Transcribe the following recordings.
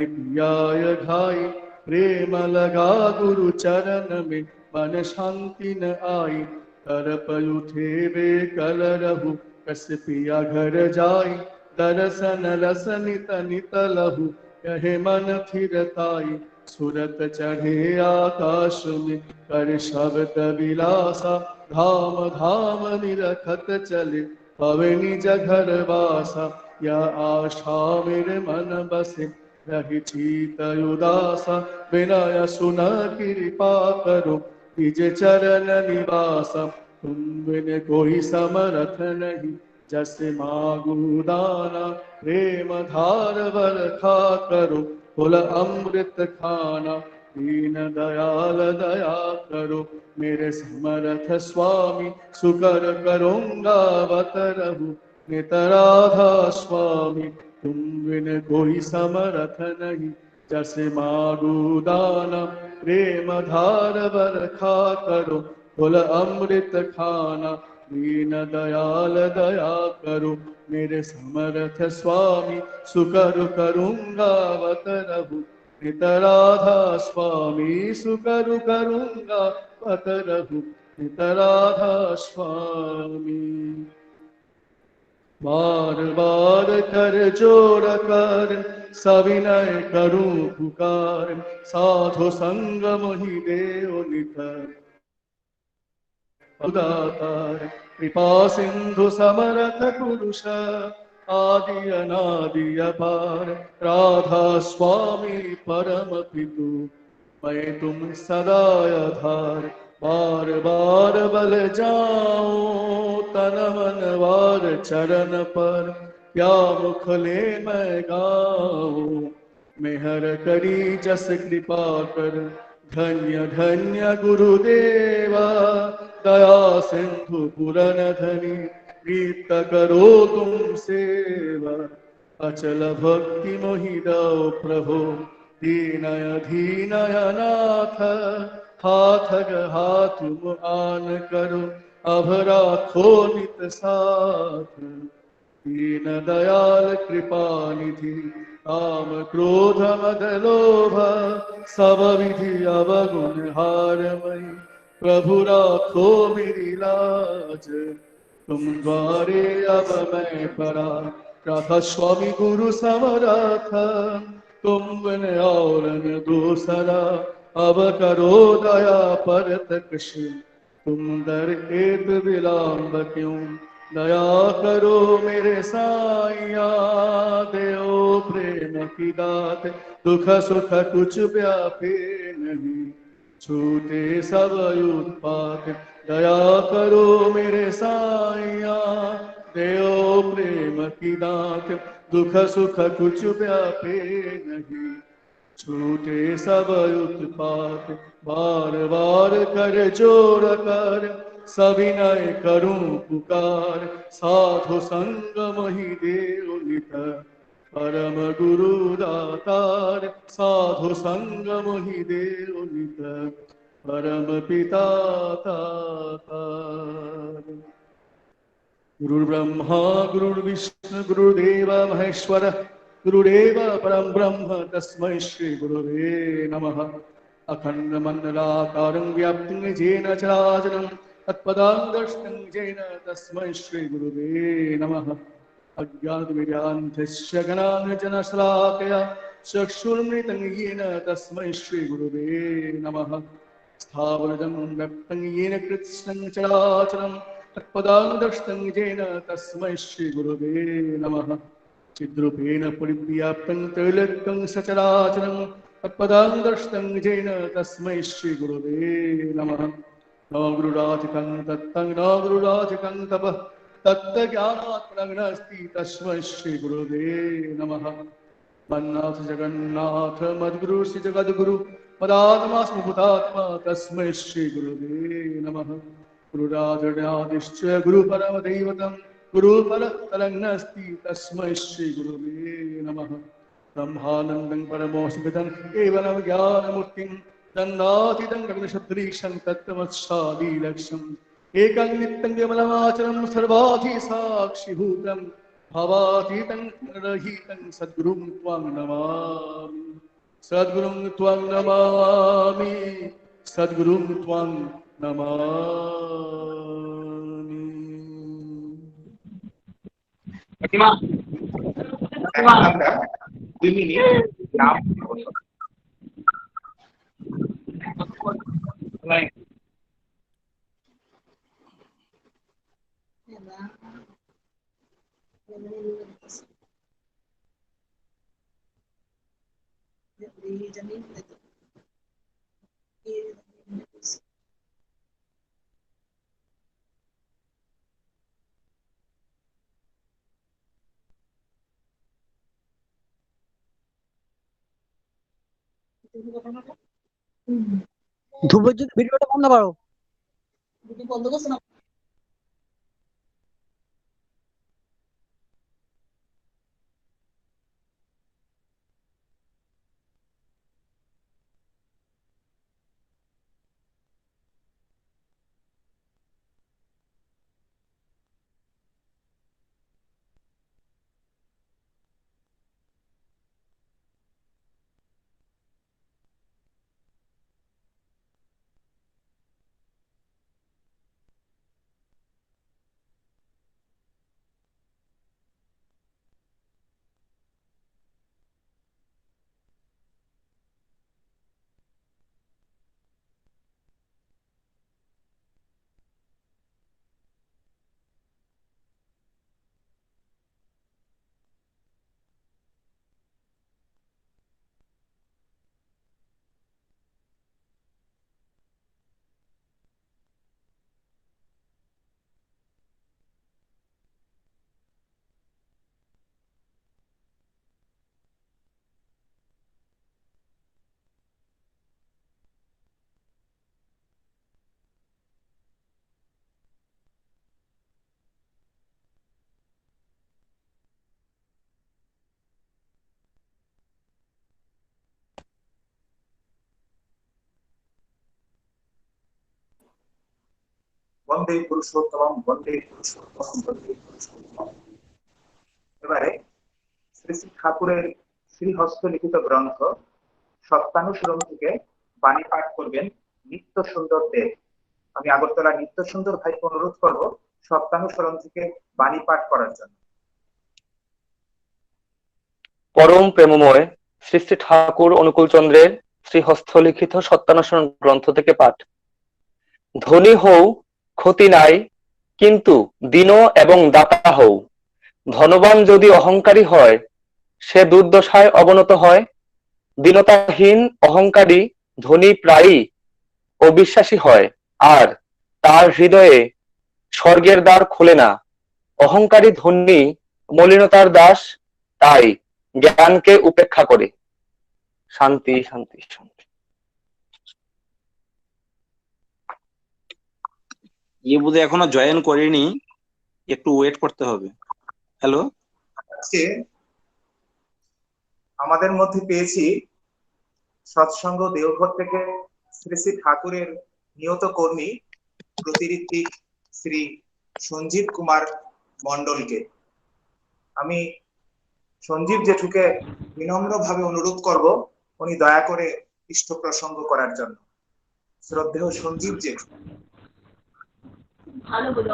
पियाय घाई, प्रेम लगा गुरु चरण में, मन शांति न आई। तरप उठे वे कल रहु, कस पिया घर जाई। दर्शन रस नित नित लहु, कहे मन थिरताई। सुरत चढ़े आकाश में, कर शब्द विलासा। धाम धाम निरखत चले, पवनी जघर वासा। या आशा मेरे मन बसे, रही चीत उदासा। विनय सुन कृपा करो, निज चरण निवासा। तुम बिन कोई समरथ नहीं, जस मागु दाना। प्रेम धार बरखा करो, फुल अमृत खाना। दीन दयाल दया करो, मेरे समर्थ स्वामी। सुकर करूँगा बत रहूं, नित राधा स्वामी। तुम बिन कोई समर्थ नहीं, जैसे मागु दाना। प्रेम धार बरखा करो, फुल अमृत खाना। दीन दयाल दया करो, मेरे समर्थ स्वामी। सुकर करूँगा बत रहूं, नित राधा स्वामी। सुकर करूँगा बत रहूं, नित राधा स्वामी। बार बार कर जोड़ कर, सविनय करूं पुकार। साधु संग मोहि देव नित उदातार। कृपा सिंधु समरथ पुरुष, आदि अनादि अपार। राधा स्वामी परम पितु, मैं तुम सदा आधार। बार बार बल जाऊं, तन मन वार चरण पर। क्या मुख ले मैं गाऊं, मेहर करी जस कृपा कर। धन्य धन्य गुरुदेवा, दया सिंधु पुरन धनी। प्रीत करो तुम सेवा, अचल भक्ति मोहि दो प्रभु। दीनय धीनय नाथ, हाथ गहा तुम आन करो। अब राखो नित साथ, दीन दयाल कृपा निधि। काम क्रोध मद लोभ, सब विधि अवगुण हारमई। प्रभु राखो मेरी लाज, तुम द्वारे अब मैं परा। राधा स्वामी गुरु समरथ, तुम बिन और न दूसरा। अब करो दया परत कृष्ण, तुम दर हेत विलंब क्यों। दया करो मेरे साइया, देओ प्रेम की दात। दुख सुख कुछ व्यापे नहीं, छूटे सब उत्पात। दया करो मेरे साइया, देओ प्रेम की दात। दुख सुख कुछ व्यापे नहीं, छूटे सब उत्पात। बार बार कर जोड़ कर, सविनय करूं पुकार। साधु संग मोहि देव नित, परम गुरु दातार। साधु संग मोहि देव नित, परम पिता तातार। गुरुर्ब्रह्मा गुरुर्विष्णु गुरुर्देव महेश्वर, गुरुरेव परम ब्रह्म तस्मै श्री गुरुवे नमः। अखण्डमण्डलाकारं व्याप्तं येन चराचरं, तत्पदां दर्शितं येन तस्मै श्री गुरुवे नमः। अज्ञानविद्यान्धस्य ज्ञानाञ्जनशलाकया, चक्षुर्मृतं येन तस्मै श्री गुरुवे नमः। स्थावरजं व्यक्तं येन कृत्स्नं चराचरं, तत्पदां दर्शितं येन तस्मै श्री गुरुवे नमः। चिद्रूपेण परिव्याप्तं त्रैलोक्यं सचराचरं, तत्पदां दर्शितं येन तस्मै श्री गुरुवे नमः। न गुरुराधिकं तत्तं न गुरुराधिकं तपः, तत्त्वज्ञानात् प्रज्ञस्ति तस्मै श्री गुरुवे नमः। मन्नाथ जगन्नाथ मद्गुरु श्री जगद्गुरु, मदात्मा स्मभूतात्मा तस्मै श्री गुरुवे नमः। गुरुराजनादिश्च गुरुपरमदैवतं, गुरुपरतरङ्गस्ति तस्मै श्री गुरुवे नमः। ब्रह्मानन्दं परमोऽस्मितं केवलं ज्ञानमूर्तिं, दन्दातीतं गगनसदृशं तत्त्वमस्यादिलक्ष्यम्। एकं नित्यं केवलमाचरं सर्वाधि साक्षिभूतं, भवातीतं रहितं सद्गुरुं त्वां नमामि सद्गुरुं त्वां नमामि सद्गुरुं त्वां नमामि प्रतिमा प्रतिमा 2 মিনিট নাম লাইন ধ্রুবজ্যোতি ভিডিওটা বন্ধ করো। বন্ধ করছো না? বন্দে পুরুষোত্তম বন্দে পুরুষোত্তম বন্দে পুরুষোত্তম। এবারে শ্রী শ্রী ঠাকুরের শ্রীহস্ত লিখিত গ্রন্থ সত্যানুসরণ থেকে বাণী পাঠ করবেন নিত্য সুন্দর দেব। আমি আগরতলা নিত্য সুন্দর ভাইকে অনুরোধ করব সত্যানুসরণ থেকে বাণী পাঠ করার জন্য। পরম প্রেমময় শ্রী শ্রী ঠাকুর অনুকূল চন্দ্রের শ্রীহস্তলিখিত সত্যানুসরণ গ্রন্থ থেকে পাঠ। ধনী হও ক্ষতি নাই, কিন্তু দীন এবং দাতা হও। ধনবান যদি অহংকারী হয়, সে দুর্দশায় অবনত হয়। দীনতাহীন অহংকারী ধনী প্রায়ই অবিশ্বাসী হয়, আর তার হৃদয়ে স্বর্গের দ্বার খোলে না। অহংকারী ধনী মলিনতার দাস, তাই জ্ঞানকে উপেক্ষা করে। শান্তি শান্তি শান্তি। বুঝে এখনো জয়েন করিনি, একটু ওয়েট করতে হবে। হ্যালো, আজকে আমাদের মধ্যে পেয়েছি সৎসঙ্গ দেওঘর থেকে শ্রী শ্রী ঠাকুরের নিয়ত কর্মী প্রতিঋত্বিক শ্রী সঞ্জীব কুমার মণ্ডলকে। আমি সঞ্জীব জেঠুকে বিনম্রভাবে অনুরোধ করব উনি দয়া করে পৃষ্ঠ প্রসঙ্গ করার জন্য। শ্রদ্ধেয় সঞ্জীব জেঠু। ভালো বলে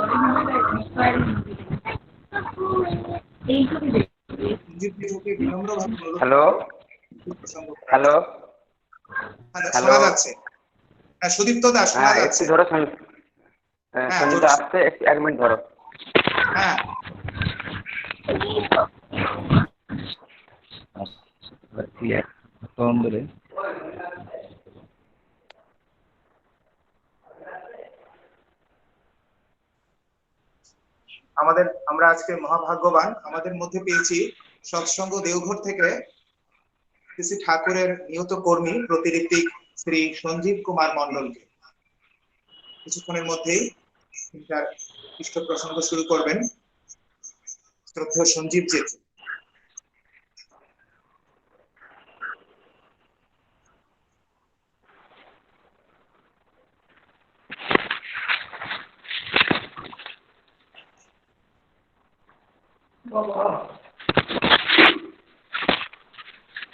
সঞ্জীব জেঠুকে বিনম্রভাবে অনুরোধ হ্যালো প্রসঙ্গ করার হ্যালো জন্য। শোনা যাচ্ছে? হ্যাঁ সুদীপ্ত দা শোনা যাচ্ছে? একটু ধরো সঞ্জিতা আসছে, এক মিনিট ধরো। হ্যাঁ আমরা আজকে মহাভাগ্যবান, আমাদের মধ্যে পেয়েছি সৎসঙ্গ দেওঘর থেকে শ্রী ঠাকুরের নিয়ত কর্মী প্রতিঋত্বিক শ্রী সঞ্জীব কুমার মণ্ডলকে। কিছুক্ষণের মধ্যেই তার পৃষ্ঠ প্রসঙ্গ শুরু করবেন শ্রদ্ধেয় সঞ্জীব জেঠু।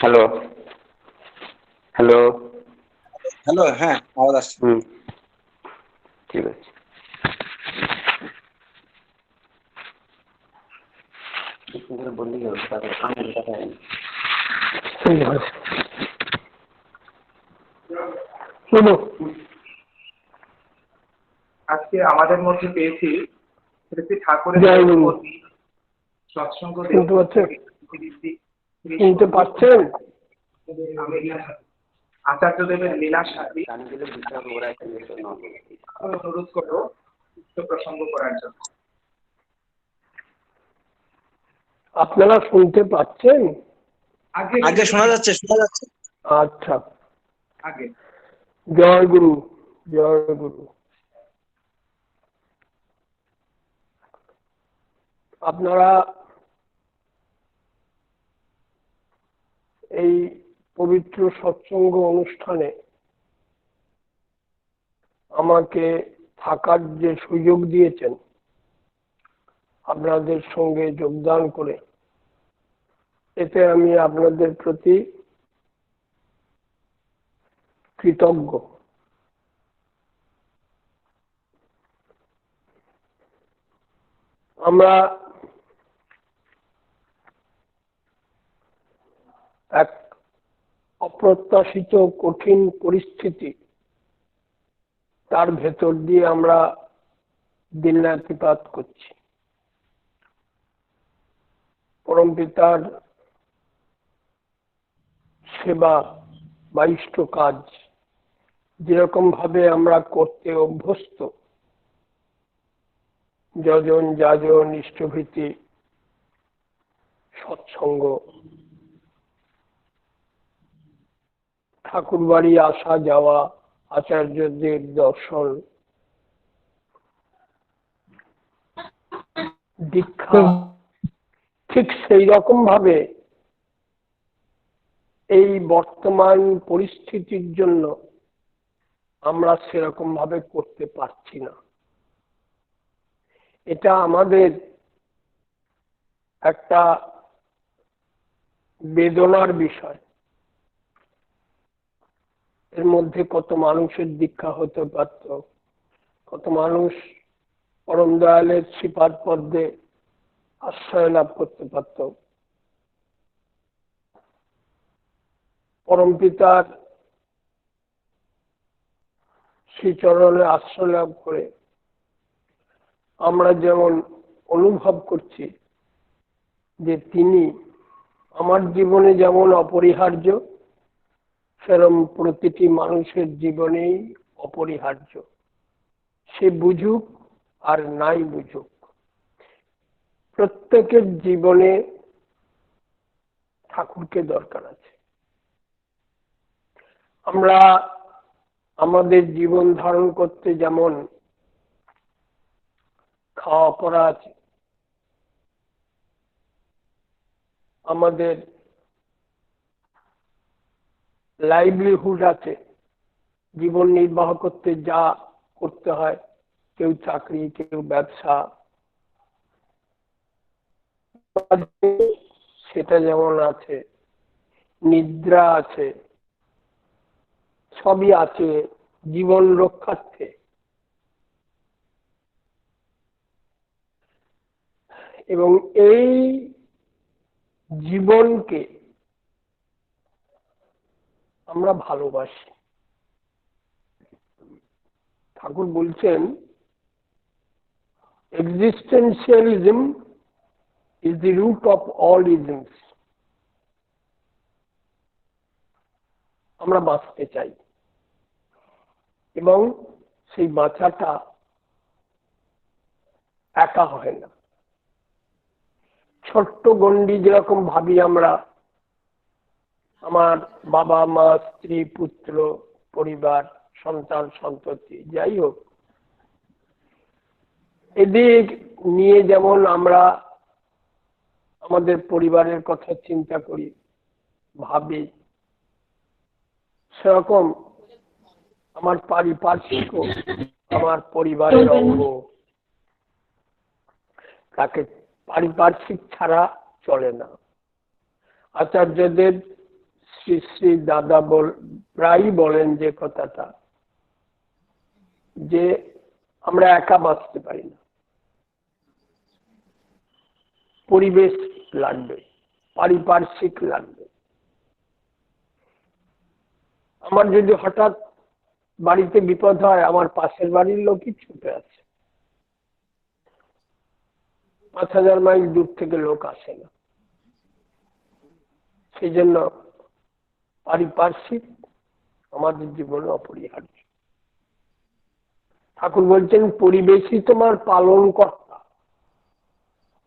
Hello hello. হ্যালো, হ্যাঁ আওয়াজ আসছে। ঠিক আছে। আজকে আমাদের মধ্যে পেয়েছি শ্রী শ্রী ঠাকুরের কর্মী, সৎসঙ্গ শুনতে পাচ্ছেন? আমি আচার্যদেবের লীলা সাথী অনুরোধ করো উক্ত প্রসঙ্গ করার জন্য। আপনারা শুনতে পাচ্ছেন? আগে শোনা যাচ্ছে, শোনা যাচ্ছে। আচ্ছা, আগে জয় গুরু, জয় গুরু। আপনারা এই পবিত্র সৎসঙ্গ অনুষ্ঠানে আমাকে থাকার যে সুযোগ দিয়েছেন, আপনাদের সঙ্গে যোগদান করে, এতে আমি আপনাদের প্রতি কৃতজ্ঞ। আমরা এক অপ্রত্যাশিত কঠিন পরিস্থিতি, তার ভেতর দিয়ে আমরা দিনরাতিপাত করছি। পরমপিতার সেবা বা ইষ্ট কাজ যেরকম ভাবে আমরা করতে অভ্যস্ত, যজন যাজন ইষ্টভীতি, সৎসঙ্গ, ঠাকুর বাড়ি আসা যাওয়া, আচার্যদের দর্শন, দীক্ষা, ঠিক সেই রকম ভাবে এই বর্তমান পরিস্থিতির জন্য আমরা সেরকম ভাবে করতে পারছি না। এটা আমাদের একটা বেদনার বিষয়। এর মধ্যে কত মানুষের দীক্ষা হতে পারত, কত মানুষ পরম দয়ালের শ্রীপাদ পদ্মে আশ্রয় লাভ করতে পারত, পরম পিতার শ্রীচরণে আশ্রয় লাভ করে আমরা যেমন অনুভব করছি যে তিনি আমার জীবনে যেমন অপরিহার্য, সেরকম প্রতিটি মানুষের জীবনেই অপরিহার্য। সে বুঝুক আর নাই বুঝুক, প্রত্যেকের জীবনে ঠাকুরকে দরকার আছে। আমরা আমাদের জীবন ধারণ করতে যেমন খাওয়া পড়া আছে, আমাদের লাইভলিহুড আছে, জীবন নির্বাহ করতে যা করতে হয়, কেউ চাকরি, কেউ ব্যবসা, সেটা যেমন আছে, নিদ্রা আছে, সবই আছে জীবন রক্ষার্থে। এবং এই জীবনকে আমরা ভালোবাসি। ঠাকুর বলছেন, existentialism is the root of all isms. আমরা বাঁচতে চাই এবং সেই বাঁচাটা একা হয় না। ছোট্ট গণ্ডি যেরকম ভাবি আমরা, আমার বাবা মা, স্ত্রী, পুত্র, পরিবার, সন্তান সন্ততি, যাই হোক, এদের নিয়ে যেমন আমরা আমাদের পরিবারের কথা চিন্তা করি, ভাবি, সেরকম আমার পারিপার্শ্বিক আমার পরিবারের অঙ্গ, তাকে পারিপার্শ্বিক ছাড়া চলে না। আচার্যদের শ্রী শ্রী দাদা প্রায়ই বলেন যে কথাটা, যে আমরা একা বাঁচতে পারি না, পরিবেশ লাগবে, পারিপার্শ্বিক লাগবে। আমার যদি হঠাৎ বাড়িতে বিপদ হয়, আমার পাশের বাড়ির লোকই ছুটে আছে, 5000 মাইল দূর থেকে লোক আসে না। সেই জন্য পারিপার্শ্বিক আমাদের জীবনে অপরিহার্য। ঠাকুর বলছেন, পরিবেশই তোমার পালন কর্তা।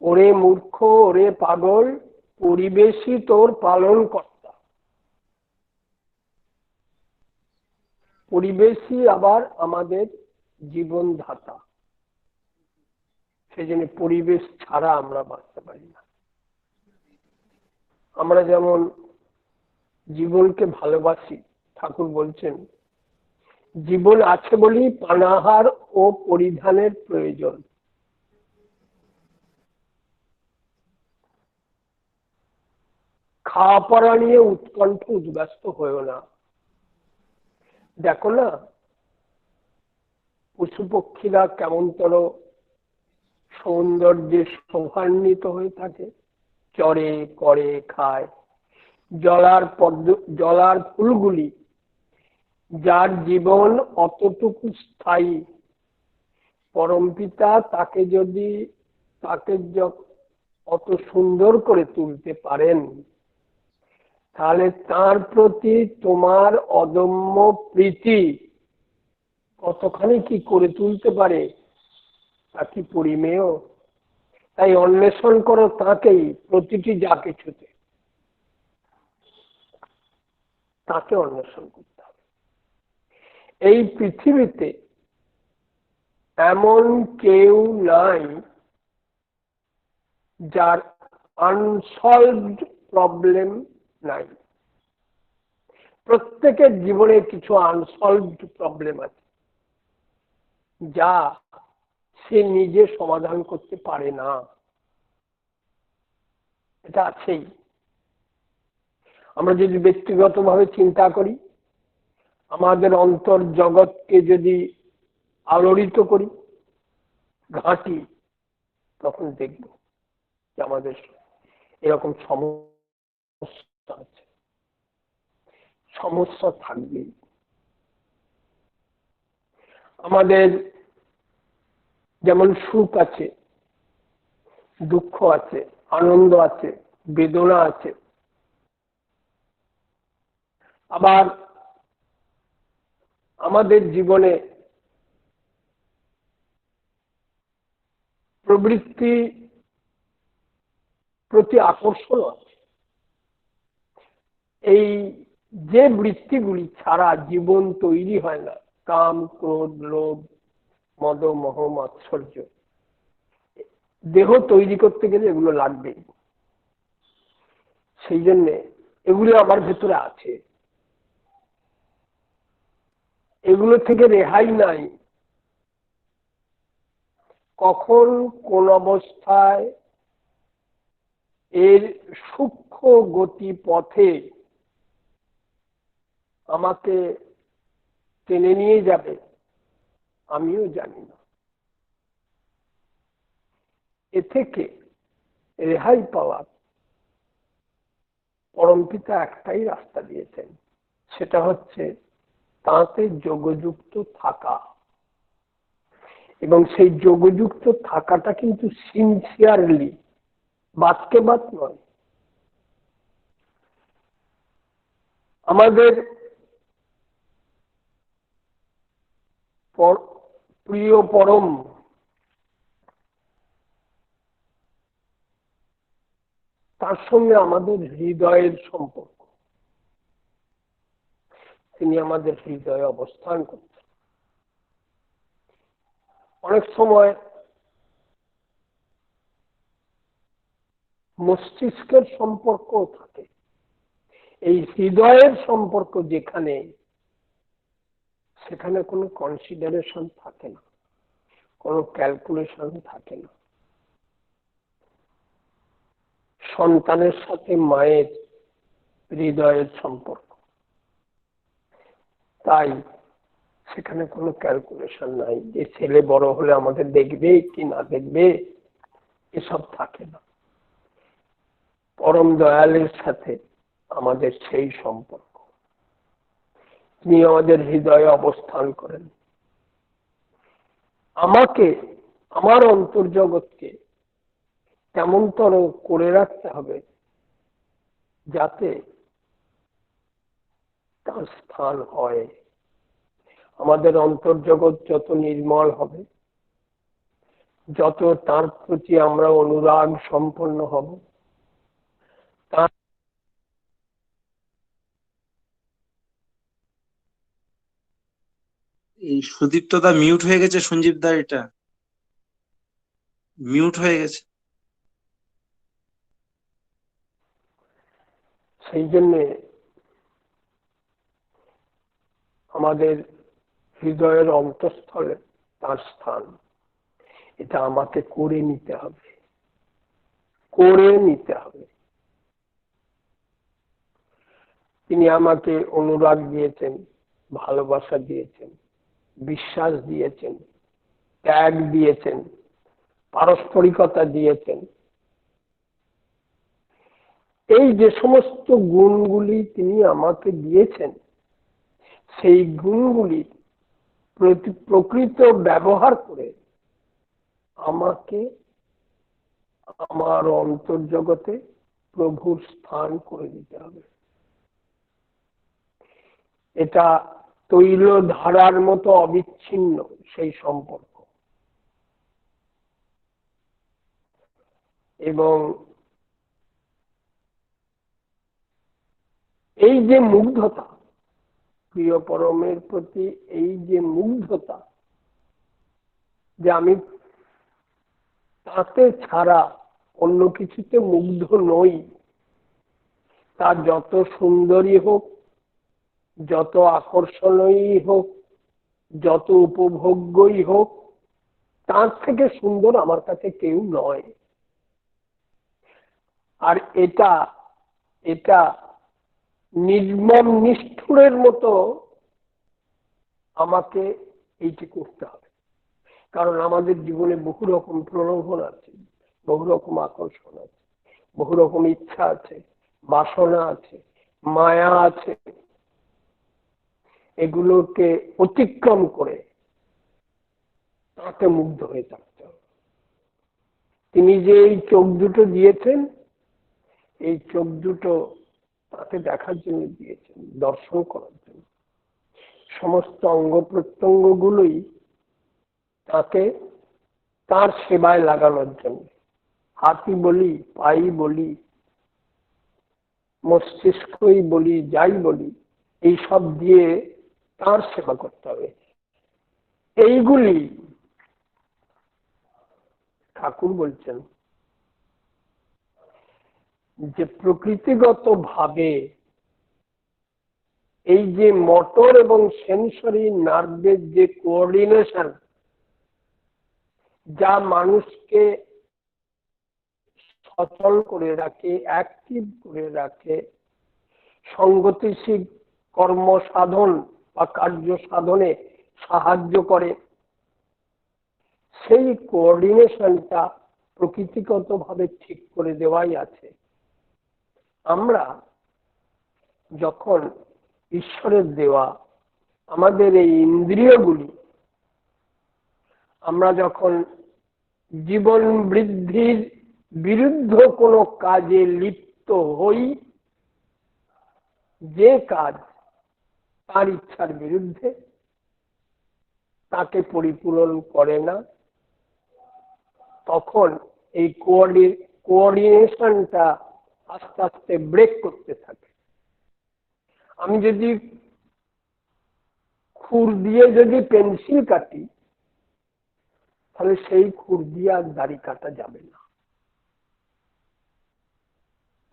ওরে মূর্খ, ওরে পাগল, পরিবেশই তোর পালন কর্তা। পরিবেশই আবার আমাদের জীবনদাতা। সেই জন্য পরিবেশ ছাড়া আমরা বাঁচতে পারি না। আমরা যেমন জীবনকে ভালোবাসি, ঠাকুর বলছেন জীবন আছে বলেই পানাহার ও পরিধানের প্রয়োজন। খাওয়া পড়া নিয়ে উৎকণ্ঠ উদ্ব্যস্ত হয়েও না। দেখো না, পশু পক্ষীরা কেমনতর সৌন্দর্যে শোভান্বিত হয়ে থাকে, চরে করে খায়। জলার ফুলগুলি যার জীবন অতটুকু স্থায়ী, পরমপিতা তাকে অত সুন্দর করে তুলতে পারেন, তাহলে তার প্রতি তোমার অদম্য প্রীতি কতখানি কি করে তুলতে পারে তা কি পরিমেয়। তাই অন্বেষণ করো তাকেই, প্রতিটি যা কিছুতে তাকে অন্বেষণ করতে হবে। এই পৃথিবীতে এমন কেউ নাই যার আনসলভড প্রবলেম নাই। প্রত্যেকের জীবনে কিছু আনসলভড প্রবলেম আছে, যা সে নিজে সমাধান করতে পারে না। এটা আছেই। আমরা যদি ব্যক্তিগতভাবে চিন্তা করি, আমাদের অন্তর জগৎকে যদি আলোড়িত করি, ঘাঁটি, তখন দেখব যে আমাদের এরকম সমস্যা আছে, সমস্যা থাকবে। আমাদের যেমন সুখ আছে, দুঃখ আছে, আনন্দ আছে, বেদনা আছে। আবার আমাদের জীবনে প্রবৃত্তি প্রতি আকর্ষণ আছে। এই যে বৃত্তিগুলি ছাড়া জীবন তৈরি হয় না, কাম, ক্রোধ, লোভ, মদ, মোহ, মাৎসর্য, দেহ তৈরি করতে গেলে এগুলো লাগবে। সেই জন্যে এগুলো আমার ভেতরে আছে, এগুলো থেকে রেহাই নাই। কখন কোন অবস্থায় এর সূক্ষ্ম গতি পথে আমাকে টেনে নিয়ে যাবে আমিও জানি না। এ থেকে রেহাই পাওয়ার পরমপিতা একটাই রাস্তা দিয়েছেন, সেটা হচ্ছে তাঁতে যোগযুক্ত থাকা। এবং সেই যোগযুক্ত থাকাটা কিন্তু সিনসিয়ারলি, বাতকে বাত নয়। আমাদের প্রিয় পরম তার সঙ্গে আমাদের হৃদয়ের সম্পর্ক। তিনি আমাদের হৃদয়ে অবস্থান করছেন। অনেক সময় মস্তিষ্কের সম্পর্ক থাকে, এই হৃদয়ের সম্পর্ক যেখানে, সেখানে কোনো কনসিডারেশন থাকে না, কোনো ক্যালকুলেশন থাকে না। সন্তানের সাথে মায়ের হৃদয়ের সম্পর্ক। তাই সেখানে কোনো ক্যালকুলেশন নাই যে ছেলে বড় হলে আমাদের দেখবে কি না দেখবে, এসব থাকে না। পরম দয়ালের সাথে আমাদের সেই সম্পর্ক, তিনি আমাদের হৃদয়ে অবস্থান করেন। আমাকে, আমার অন্তর্জগৎকে তেমনতর করে রাখতে হবে যাতে তার স্থান হয়। আমাদের অন্তর্জগৎ যত নির্মল হবে, যত তার প্রতি আমরা অনুরাগ সম্পন্ন হব, তার এই সুদীপ্ত দা মিউট হয়ে গেছে, সঞ্জীব দা এটা মিউট হয়ে গেছে। সেই জন্য আমাদের হৃদয়ের অন্তঃস্থলে তার স্থান, এটা আমাকে করে নিতে হবে, করে নিতে হবে। তিনি আমাকে অনুরাগ দিয়েছেন, ভালোবাসা দিয়েছেন, বিশ্বাস দিয়েছেন, ত্যাগ দিয়েছেন, পারস্পরিকতা দিয়েছেন। এই যে সমস্ত গুণগুলি তিনি আমাকে দিয়েছেন, সেই গুণগুলি প্রকৃত ব্যবহার করে আমাকে আমার অন্তর্জগতে প্রভুর স্থান করে দিতে হবে। এটা তৈল ধারার মতো অবিচ্ছিন্ন সেই সম্পর্ক। এবং এই যে মুগ্ধতা, প্রিয় পরমের প্রতি এই যে মুগ্ধতা, যে আমি তাতে ছাড়া অন্য কিছুতে মুগ্ধ নই, তা যত সুন্দরী হোক, যত আকর্ষণীয় হোক, যত উপভোগ্যই হোক, তার থেকে সুন্দর আমার কাছে কেউ নয়। আর এটা এটা নির্মম নিষ্ঠুরের মতো আমাকে এইটি করতে হবে। কারণ আমাদের জীবনে বহু রকম প্রলোভন আছে, বহু রকম আকর্ষণ আছে, বহু রকম ইচ্ছা আছে, বাসনা আছে, মায়া আছে। এগুলোকে অতিক্রম করে তাকে মুগ্ধ হয়ে থাকতে হবে। তিনি যে এই চোখ দুটো দিয়েছেন, এই চোখ দুটো তাকে দেখার জন্য দিয়েছেন, দর্শন করার জন্য। সমস্ত অঙ্গ প্রত্যঙ্গ গুলোই তাকে তার সেবায় লাগানোর জন্য। হাতই বলি, পাই বলি, মস্তিষ্কই বলি, যাই বলি, এই সব দিয়ে তার সেবা করতে হবে। এইগুলি ঠাকুর বলছেন যে প্রকৃতিগত ভাবে এই যে মোটর এবং সেন্সরি নার্ভের যে কোঅর্ডিনেশন, যা মানুষকে সচল করে রাখে, অ্যাক্টিভ করে রাখে, সংগতিশীল কর্ম সাধন বা কার্য সাধনে সাহায্য করে, সেই কোঅর্ডিনেশনটা প্রকৃতিগত ভাবে ঠিক করে দেওয়াই আছে। আমরা যখন ঈশ্বরের দেওয়া আমাদের এই ইন্দ্রিয়গুলি, আমরা যখন জীবন বৃদ্ধির বিরুদ্ধ কোনো কাজে লিপ্ত হই, যে কাজ তার ইচ্ছার বিরুদ্ধে, তাকে পরিপূরণ করে না, তখন এই কোঅর্ডিনেশনটা আস্তে আস্তে ব্রেক করতে থাকে। আমি যদি খুর দিয়ে যদি পেন্সিল কাটি, তাহলে সেই খুর দিয়ে আর দাড়ি কাটা যাবে না।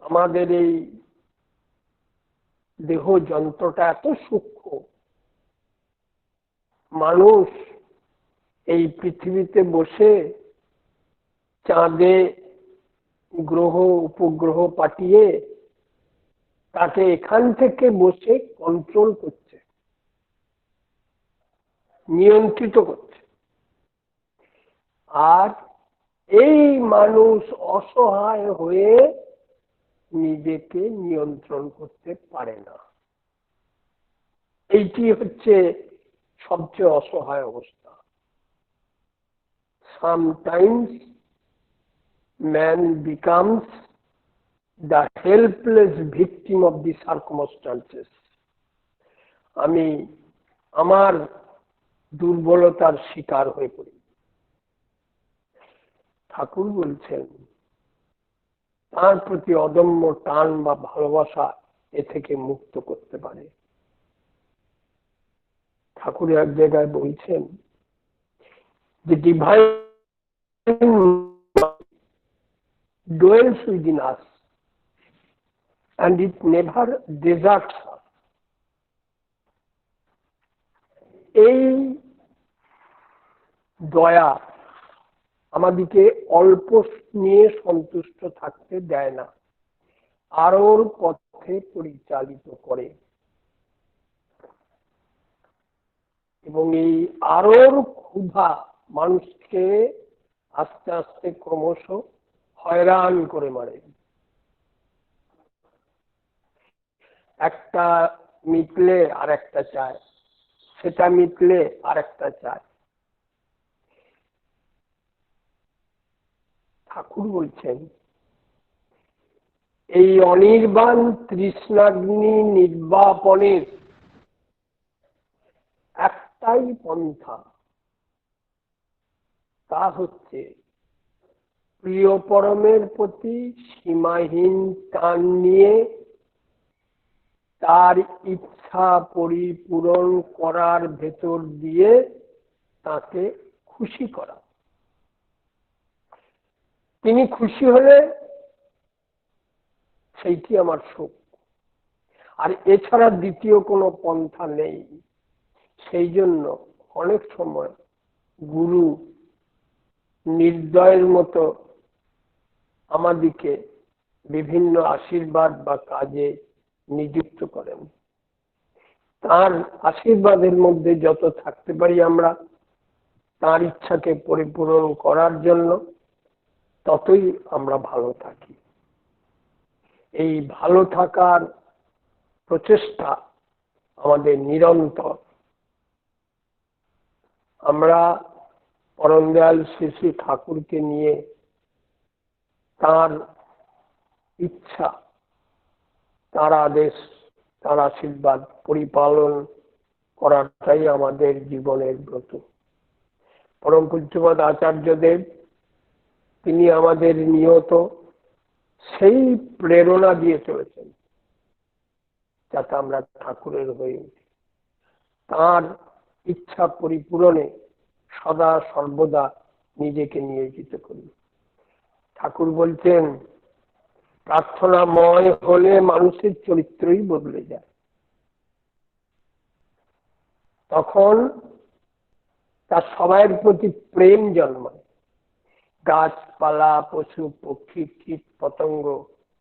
আমাদের এই দেহ যন্ত্রটা এত সূক্ষ্ম, মানুষ এই পৃথিবীতে বসে চাঁদে গ্রহ উপগ্রহ পাঠিয়ে তাকে এখান থেকে বসে কন্ট্রোল করছে, নিয়ন্ত্রিত করছে। আর এই মানুষ অসহায় হয়ে নিজেকে নিয়ন্ত্রণ করতে পারে না। এইটি হচ্ছে সবচেয়ে অসহায় অবস্থা। Sometimes man becomes the helpless victim of the circumstances. আমি আমার দুর্বলতার শিকার হয়ে পড়ি। ঠাকুর বলছেন তার প্রতি অদম্য টান বা ভালোবাসা এ থেকে মুক্ত করতে পারে। ঠাকুর এক জায়গায় বলছেন যে divine dwells within us and it never deserts us. এই দয়া আমাদেরকে অল্প নিয়ে সন্তুষ্ট থাকতে দেয় না, আরোর পথে পরিচালিত করে। এবং এই আরোর ক্ষুধা মানুষকে আস্তে আস্তে ক্রমশ হয়রান করে মারে। একটা মিটলে আর একটা চায়, সেটা মিটলে আর একটা চায়। ঠাকুর বলছেন এই অনির্বাণ তৃষ্ণাগ্নি নির্বাপনের একটাই পন্থা, তা হচ্ছে প্রিয় পরমের প্রতি সীমাহীন টান নিয়ে তার ইচ্ছা পরিপূরণ করার ভেতর দিয়ে তাকে খুশি করা। তিনি খুশি হলে সেইটি আমার সুখ, আর এছাড়া দ্বিতীয় কোনো পন্থা নেই। সেই জন্য অনেক সময় গুরু নির্দয়ের মতো আমাদিকে বিভিন্ন আশীর্বাদ বা কাজে নিযুক্ত করেন। তার আশীর্বাদের মধ্যে যত থাকতে পারি আমরা তার ইচ্ছাকে পরিপূরণ করার জন্য, ততই আমরা ভালো থাকি। এই ভালো থাকার প্রচেষ্টা আমাদের নিরন্তর। আমরা পরম দয়াল শ্রী শ্রী ঠাকুরকে নিয়ে তার ইচ্ছা, তার আদেশ, তার আশীর্বাদ পরিপালন করাটাই আমাদের জীবনের ব্রত। পরম পূজ্যপাদ আচার্যদেব তিনি আমাদের নিয়ত সেই প্রেরণা দিয়ে চলেছেন যাতে আমরা ঠাকুরের হয়ে উঠি, তার ইচ্ছা পরিপূরণে সদা সর্বদা নিজেকে নিয়োজিত করি। ঠাকুর বলছেন প্রার্থনাময় হলে মানুষের চরিত্রই বদলে যায়। তখন তার সবার প্রতি প্রেম জন্মায়। গাছপালা, পশু পক্ষী, কীট পতঙ্গ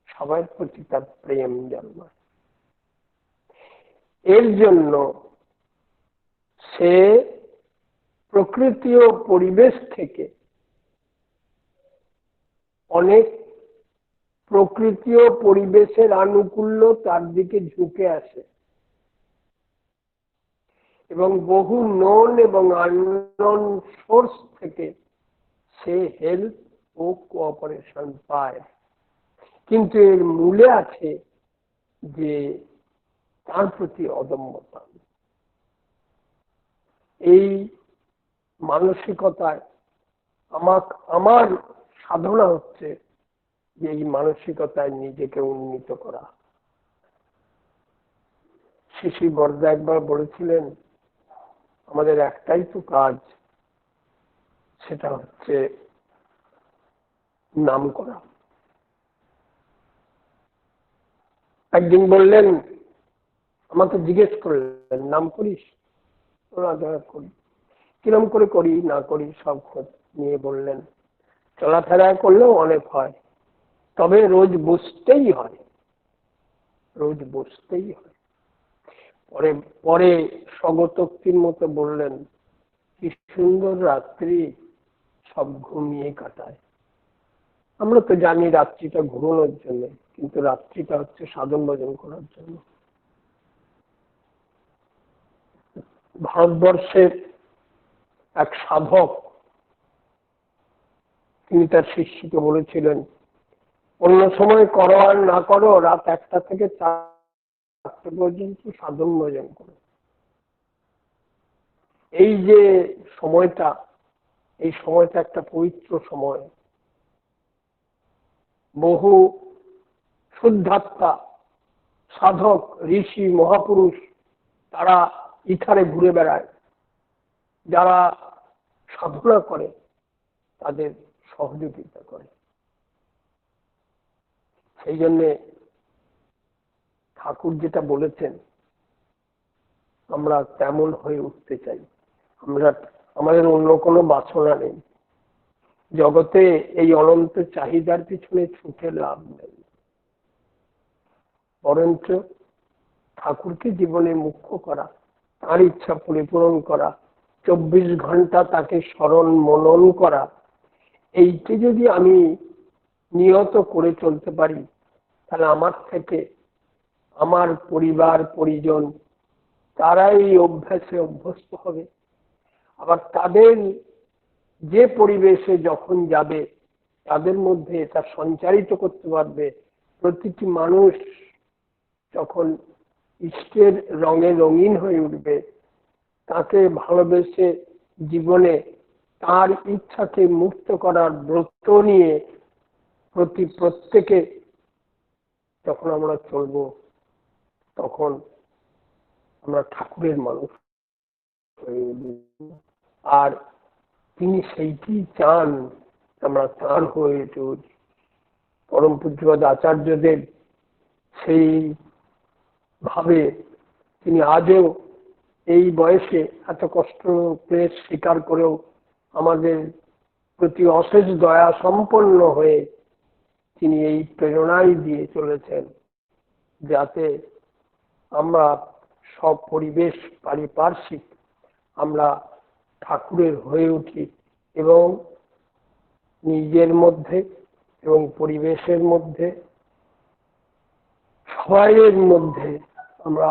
সবার প্রতি তার প্রেম জন্মায়। এর জন্য সে প্রকৃতি ও পরিবেশ থেকে অনেক প্রকৃতি ও পরিবেশের আনুকূল্য তার দিকে ঝুঁকে আসে এবং বহু নন এবং আননোন সোর্স থেকে সে হেল্প ও কোঅপারেশন পায়। কিন্তু এর মূলে আছে যে তার প্রতি অদম্যতা। এই মানসিকতায় আমার সাধনা হচ্ছে যে এই মানসিকতায় নিজেকে উন্নীত করা। শিশি বরদা একবার বলেছিলেন আমাদের একটাই তো কাজ, সেটা হচ্ছে নাম করা। একদিন বললেন, আমাকে জিজ্ঞেস করলেন নাম করিস? করি। কিরম করে করি না করি সব খোঁজ নিয়ে বললেন চলাফেরা করলেও অনেক হয়, তবে রোজ বসতেই হয়, রোজ বসতেই হয়। পরে পরে স্বগতোক্তির মতো বললেন, কি সুন্দর রাত্রি, সব ঘুমিয়ে কাটায়। আমরা তো জানি রাত্রিটা ঘুমানোর জন্য, কিন্তু রাত্রিটা হচ্ছে সাধন ভজন করার জন্য। ভারতবর্ষের এক সাধক তিনি তার শিষ্যকে বলেছিলেন, অন্য সময় করো আর না করো, রাত 1টা থেকে 4টে পর্যন্ত সাধন ভজন করো। এই যে সময়টা, এই সময়টা একটা পবিত্র সময়। বহু শুদ্ধাত্মা, সাধক, ঋষি, মহাপুরুষ তারা ইথারে ঘুরে বেড়ায়। যারা সাধনা করে তাদের সহযোগিতা করে। সেই জন্যে ঠাকুর যেটা বলেছেন, আমরা তেমন হয়ে উঠতে চাই। আমাদের অন্য কোনো বাসনা নেই জগতে। এই অনন্ত চাহিদার পিছনে ছুটে লাভ নেই, বরঞ্চ ঠাকুরকে জীবনে মুখ্য করা, তার ইচ্ছা পরিপূরণ করা, 24 ঘন্টা তাকে স্মরণ মনন করা, এইটি যদি আমি নিয়ত করে চলতে পারি, তাহলে আমার থেকে আমার পরিবার পরিজন তারা এই অভ্যাসে অভ্যস্ত হবে। আবার তাদের যে পরিবেশে যখন যাবে তাদের মধ্যে এটা সঞ্চারিত করতে পারবে। প্রতিটি মানুষ যখন ইষ্টের রঙে রঙিন হয়ে উঠবে, তাকে ভালোবেসে জীবনে তার ইচ্ছাকে মুক্ত করার ব্রত নিয়ে প্রত্যেকে যখন আমরা চলবো, তখন আমরা ঠাকুরের মানুষ হয়ে উঠব। আর তিনি সেইটি চান, আমরা তার হয়ে উঠি। পরম পূজ্যপাদ আচার্যদেব সেই ভাবে তিনি আজও এই বয়সে এত কষ্ট ক্লেশ স্বীকার করেও আমাদের প্রতি অশেষ দয়া সম্পন্ন হয়ে তিনি এই প্রেরণাই দিয়ে চলেছেন, যাতে আমরা সব পরিবেশ পারিপার্শ্বিক আমরা ঠাকুরের হয়ে উঠি এবং নিজের মধ্যে এবং পরিবেশের মধ্যে সবাইয়ের মধ্যে আমরা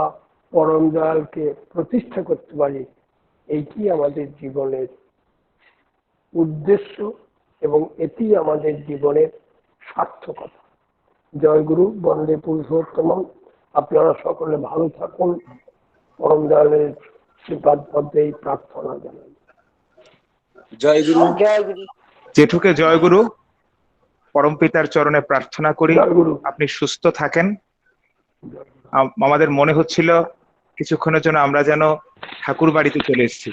পরম দয়ালকে প্রতিষ্ঠা করতে পারি। এইটি আমাদের জীবনের উদ্দেশ্য এবং এটি আমাদের জীবনের সার্থকতা। জয় গুরু, বন্দে পুরুষোত্তম। আপনারা সকলে ভালো থাকুন, পরম দয়ালের শ্রীপাদ পদ্মে এই প্রার্থনা জানাই। জয় গুরু। জেঠুকে জয় গুরু। পরম পিতার চরণে প্রার্থনা করি জয় গুরু। আপনি সুস্থ থাকেন। আমাদের মনে হচ্ছিল কিছুক্ষণের জন্য আমরা যেন ঠাকুর বাড়িতে চলে এসেছি।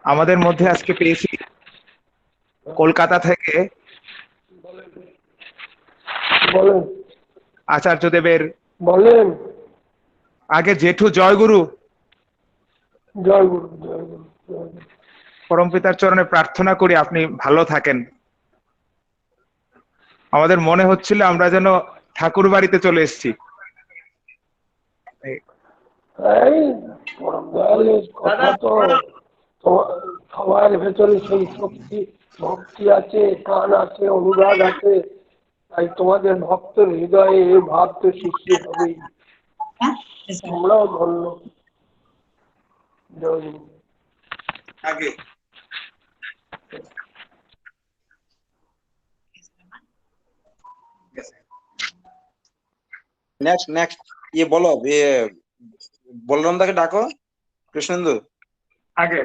আমাদের মধ্যে আজকে পেয়েছি কলকাতা থেকে বলেন আচার্যদেবের বলেন। আগে জেঠু জয় গুরু। জয় গুরু, জয় গুরু, জয় গুরু। পরম পিতার চরণে প্রার্থনা করি আপনি ভালো থাকেন। আমাদের মনে হচ্ছিল আমরা যেন ঠাকুর বাড়িতে চলে এসেছি। এই পরম দয়ালের কথা তো সবার ভেতরে সেই শক্তি ভক্তি আছে, টান আছে, অনুরাগ আছে, তাই তোমাদের ভক্তের হৃদয়ে এই ভাব তো সৃষ্টি হবেই। তোমরাও ধন্য। জয় গুরু। আগে নেক্সট ইয়ে বলো, বলরাম দাকে ডাকো। কৃষ্ণেন্দু আগে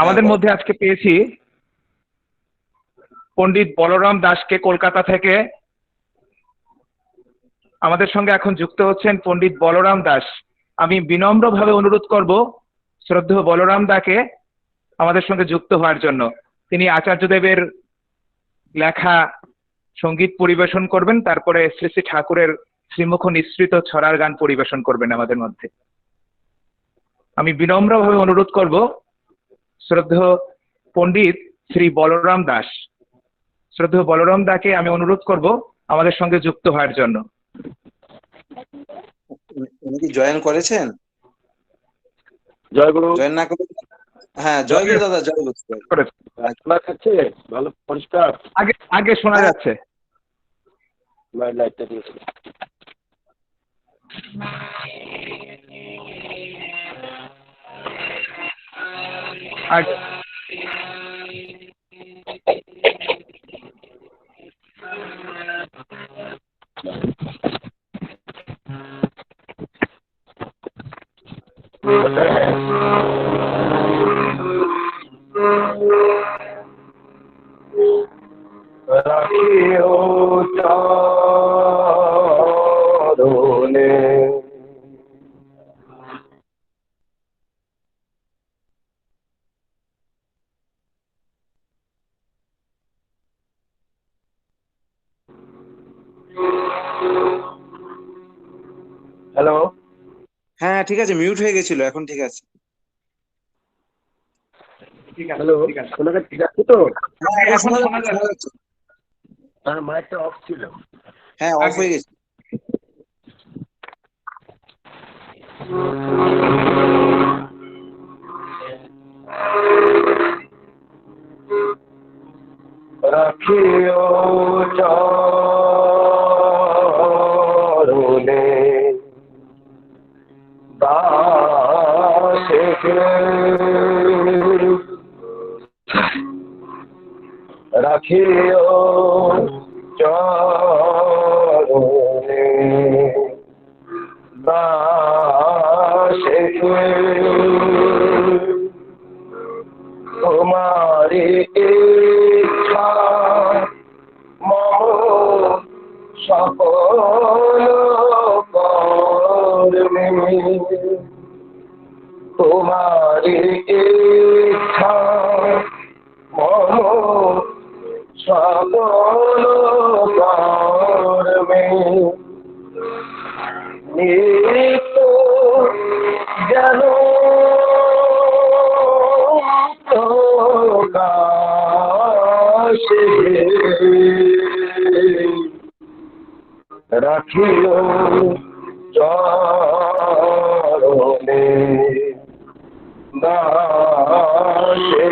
আমাদের মধ্যে আজকে পেয়েছি পণ্ডিত বলরাম দাসকে কলকাতা থেকে। আমাদের সঙ্গে এখন যুক্ত হচ্ছেন পণ্ডিত বলরাম দাস। আমি বিনম্রভাবে অনুরোধ করব শ্রদ্ধেয় বলরাম দাকে আমাদের সঙ্গে যুক্ত হওয়ার জন্য। তিনি আচার্যদেবের লেখা সঙ্গীত পরিবেশন করবেন, তারপরে শ্রী শ্রী ঠাকুরের শ্রীমুখ নিঃসৃত ছড়ার গান পরিবেশন করবেন আমাদের মধ্যে। আমি বিনম্রভাবে অনুরোধ করব শ্রদ্ধেয় পণ্ডিত শ্রী বলরাম দাস, শ্রদ্ধেয় বলরাম দাকে আমি অনুরোধ করব আমাদের সঙ্গে যুক্ত হওয়ার জন্য। উনি কি জয়েন করেছেন? জয়গুরু। জয়েন না করে, হ্যাঁ জয়গুরু দাদা, জয়গুরু। শোনা যাচ্ছে? ভালো পরিষ্কার? আগে আগে শোনা যাচ্ছে। লাইটটা দিয়েছি। রাখিও চরণে হ্যালো। হ্যাঁ ঠিক আছে, মিউট হয়ে গেছিল, এখন ঠিক আছে। হ্যালো, শোনা যাচ্ছে? ঠিক আছে তো? হ্যাঁ, এখন শোনা যাচ্ছে। আর মাইকটা অফ ছিল। হ্যাঁ, অফ হয়ে গেছে। রাখিও চরণে দাসকে, রাখিও চরণে দাসকে, তোমারি ইচ্ছা মম সকল কর্মে, তোমারি ইচ্ছা মম সকল কর্মে, নিত্য যেন প্রকাশে রাখিও চরণে দাসে,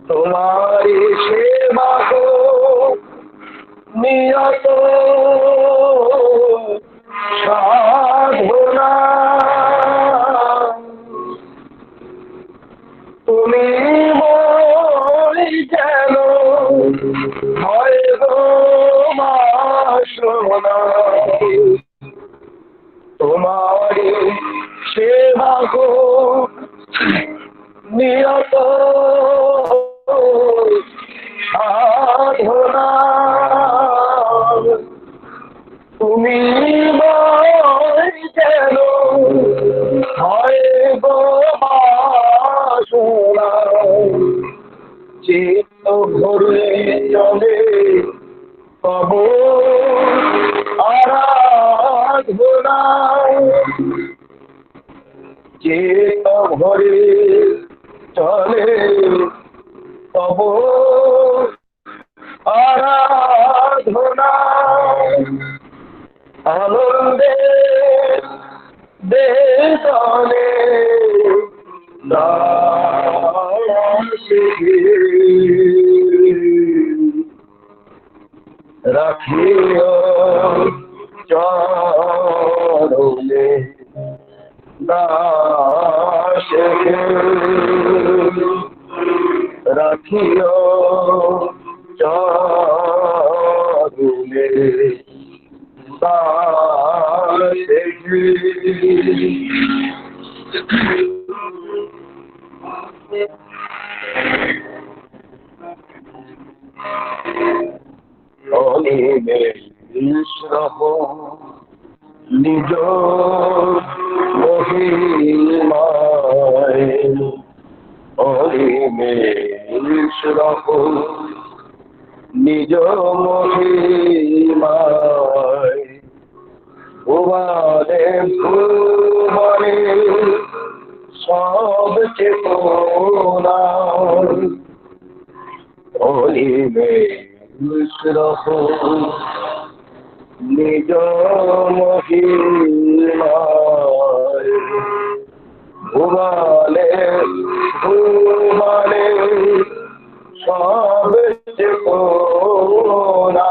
তোমারি সেবা নিয়ত সাধনা, তুমি মই যেন হয় গো মা সোনা, তোমারি সেবা গো নিয়ত সাধনা, তুমি মই যেন হয় গো মা সোনা, চিত্ত ভরে চলে তব আরাধনা, চিত্ত ভরে চলে তব আরাধনা, আনন্দে বেদনে রাখিও চরণে দাসে, রাখিও চরণে দাসে, অনিমেষ নিজ মহিমায়, অনিমেষ নিজ মহিমায়, ভুবনে ভুবনে সব চেতনা অনিমেষ রহ নিজ মহিমায় ভুবনে ভুবনে সব চেতনা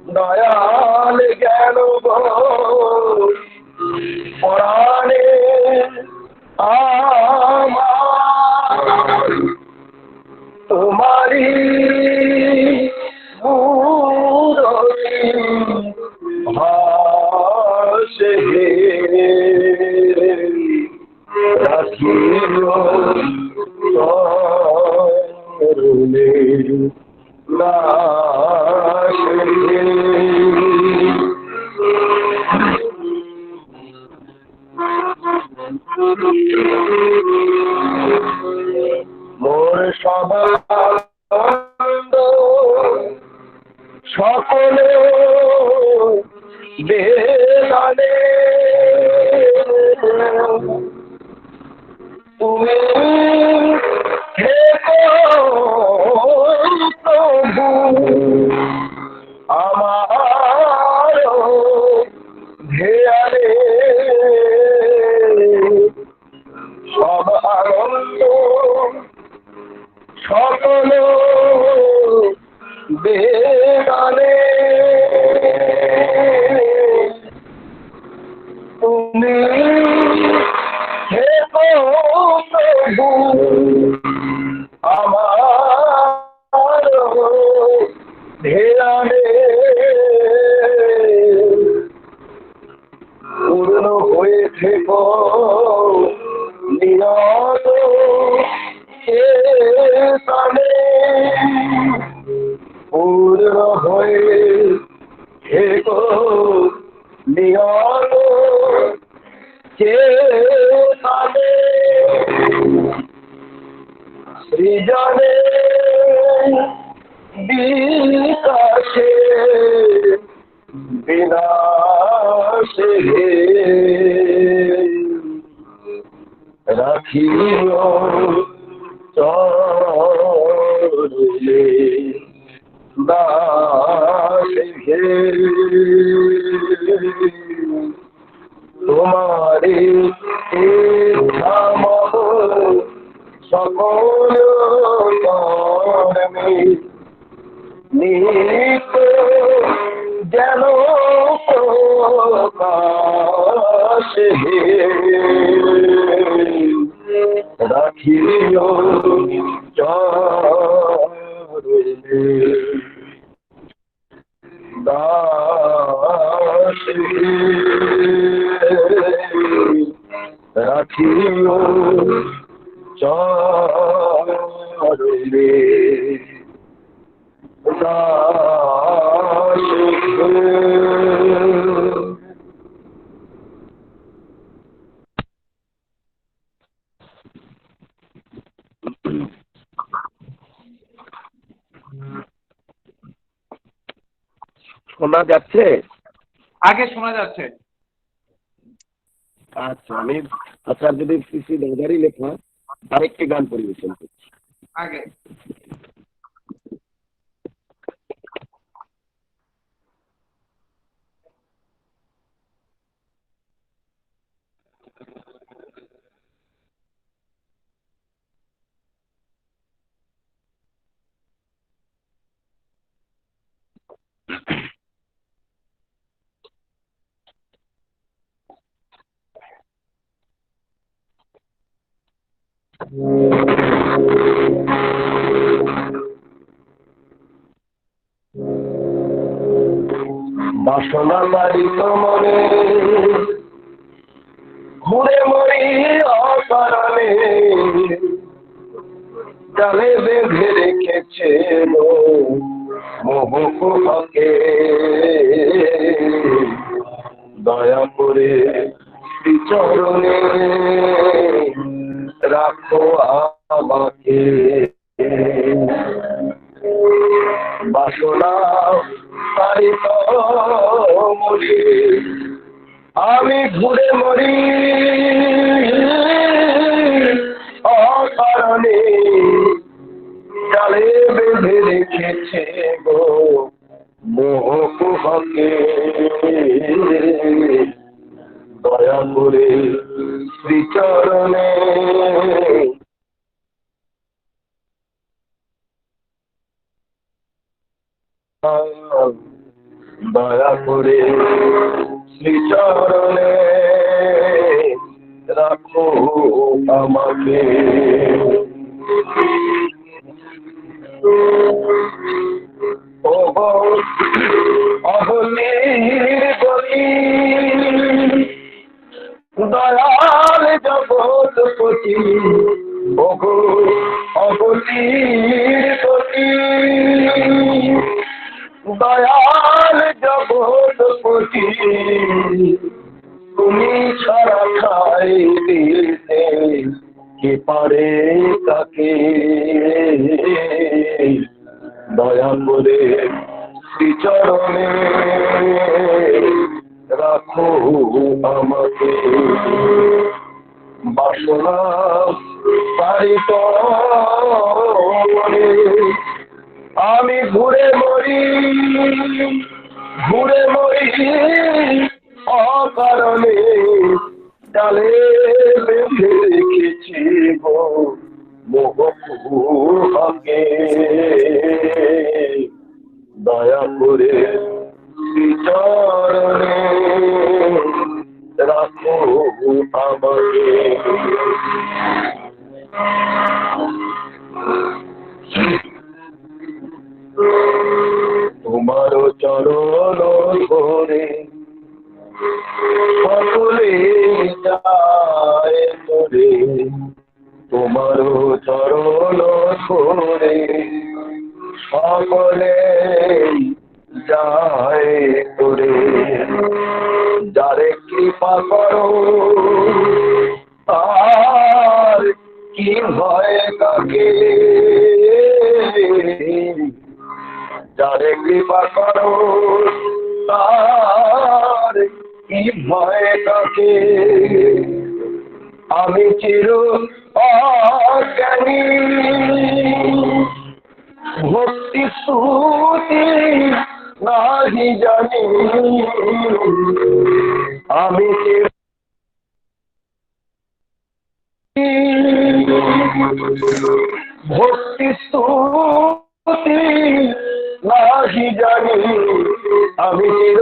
দয়াল জ্ঞান পরাণে আমার তোমারি মূরতি ভাসে রাখিও তরুণে নাশে মোর সবানন্দ সকলে বেদানে তুমি হে প্রভু আমার ধ্যানে সব আনন্দ সকল বেদানে তুমি হে প্রভু আমার ধ্যানে পূর্ণ হয়ে থেকো নিয়ত চেতনে পূর্ণ হয়ে থেকো নিয়ত চেতনে সৃজনে বিকাশে বিনাশে রাখিও চরণে দাসে তোমারে ধামব সকল কর্মে নিত যেন প্রকাশে রাখিও চরণে দাসে রাখিও চরণে শোনা যাচ্ছে? আগে শোনা যাচ্ছে। আচ্ছা, আমি আচার্য শ্রী দাদারই লেখা আরেকটি গান পরিবেশন করছি। আগে বাসনা লালিত মনে ঘুরে মরি অকারণে জালে বেঁধে রেখেছে মোহকে দয়া করে চরণে রাখো আমাকে বাসনা তারিত মরি আমি ঘুরে মরি কারণে জালে বেঁধে রেখেছে গো মোহকে, দয়া করে শ্রীচরণে দয়া করে শ্রীচরণে রাখো আমাকে। অবলীর গতি দয়াল জগৎপতি, ওগো অবলীর গতি দয়াল জগৎপতি, তুমি ছাড়া খাই দিতে কে পারে তাকে, দয়া করে শ্রীচরণে রাখো আমাকে। বাসনা পারিত আমি ঘুরে মরি অকারণে, ডালে বেঁধে রেখেছি গো মোহকে, দয়া করে শ্রীচরণে রাখো আমাকে। তোমার চরণ ধরে সকলে যায় তোরে, তোমার চরণ ধরে সকলে যায় তোরে, যারে কৃপা করো আর কি ভয় কাকে, যারে কৃপা করো তার কি ভয় কাকে। আমি চির অজ্ঞানী ভক্তি স্তুতি নাহি জানি, আমি চির ভক্তি স্তুতি নাহি জানি, আমি চির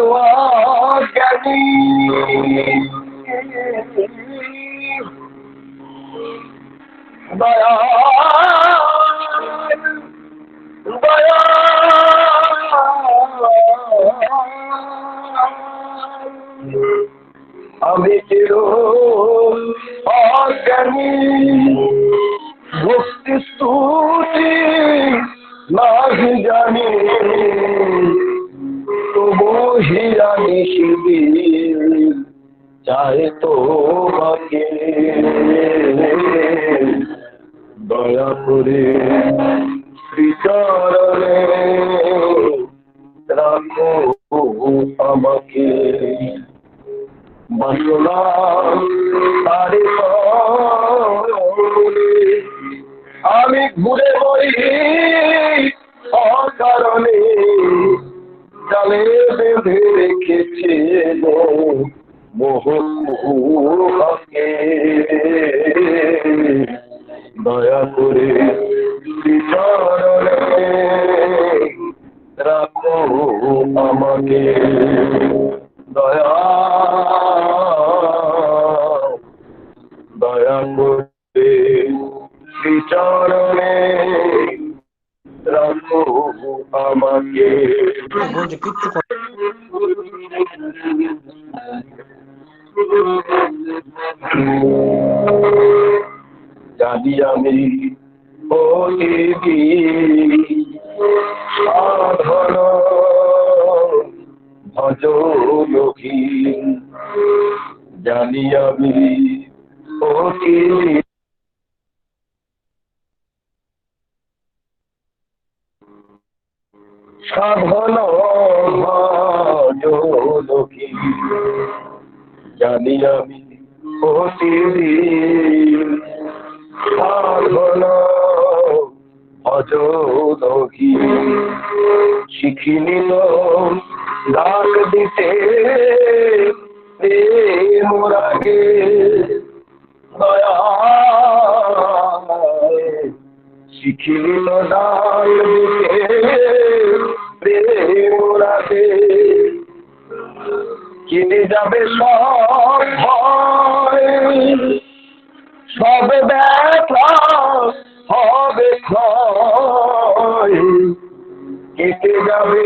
অজ্ঞানী দয়া দয়া আমি চির অজ্ঞানী ভক্তি স্তুতি নাহি জানি, তবু হিরানি শিবির চাই তোমাকে, দয়া করে শ্রীচরণে রাখো আমাকে। বাসনা তারে আমি ঘুরে মরি অকারণে, জালে বেঁধে রেখেছে গো মোহকে, দয়া করে শ্রীচরণে রাখো আমাকে। দয়া করে শ্রীচরণে রাখো আমাকে। জানি আমি সাধন ভজলোকী, জানি আমি অতি সাধন ভজলোকী, জানি আমি অতি সাধন ভজনগী শিখিনি তো ডাক দিতে মোরাগে দয়া শিখিনি তো ডাক দিতে মোরাগে কেটে যাবে সব ভয় সব ব্যথা হবে ক্ষয় কেটে যাবে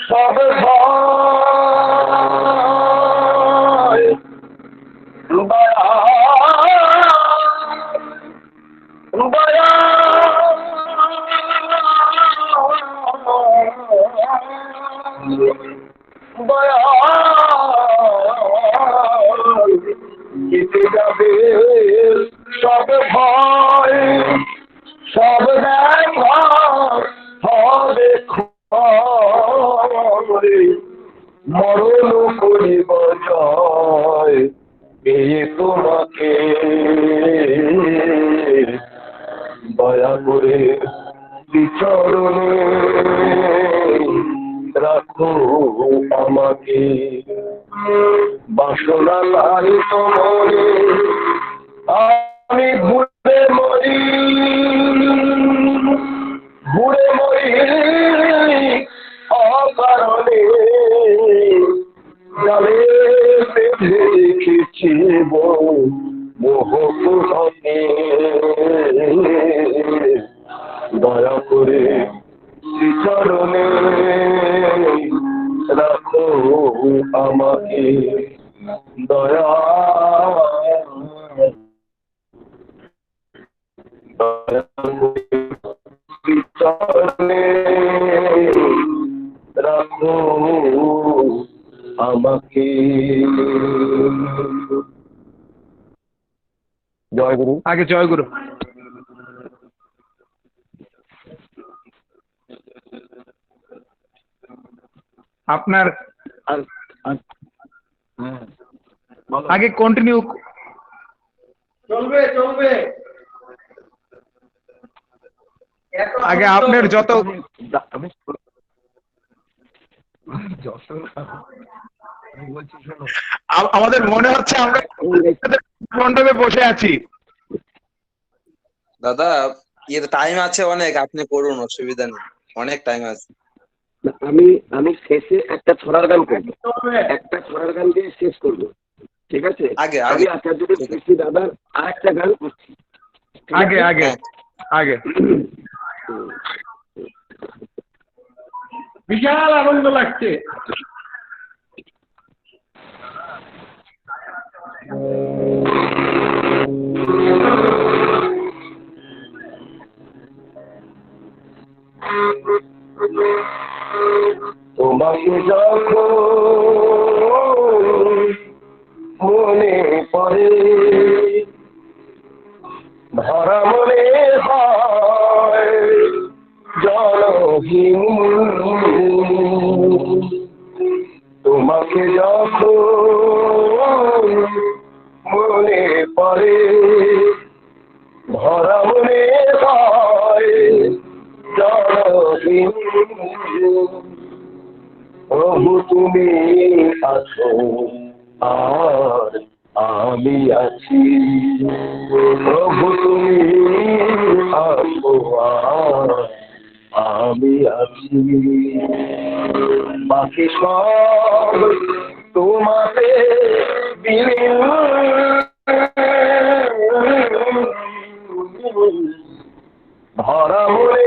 সব ভয় দয়া দয়া দয়া কেটে যাবে সব ভয় সব ব্যথা হবে ক্ষয় মরণ করিব জয় পেয়ে তোমাকে দয়া করে বিচরণে রাখো আমাকে বাসনা নাই তো মনে আমি ঘুরে মরি অকারণে জালে বেঁধে রেখেছি মোহকে দয়া করে চরণে রাখো আমাকে দয়া চরণে রাখো আমাকে। জয় গুরু। আগে জয় গুরু। আপনার আগে কন্টিনিউ চলবে চলবে আগে আপনার যত আমাদের মনে হচ্ছে আমরা মণ্ডপে বসে আছি। দাদা টাইম আছে অনেক, আপনি করুন, অসুবিধা নেই, অনেক টাইম আছে। আমি শেষে একটা ছড়ার গান করবো, একটা ছড়ার গান দিয়ে শেষ করবো, ঠিক আছে? আগে আমি আচার্য কৃষ্ণ দাদার আর একটা গান করছি। আগে আগে আগে বিশাল আনন্দ লাগছে। তোমাকে যখন মনে পড়ে ভরা মনে হয় জলহীন, তোমাকে যখন মনে পড়ে ভরা মনে হয় জলহীন, প্রভু তুমি আছো আর আমি আছি, প্রভু তুমি আছো আর আমি আছি, বাকি সব তোমাতে বিলীন, ভরা মনে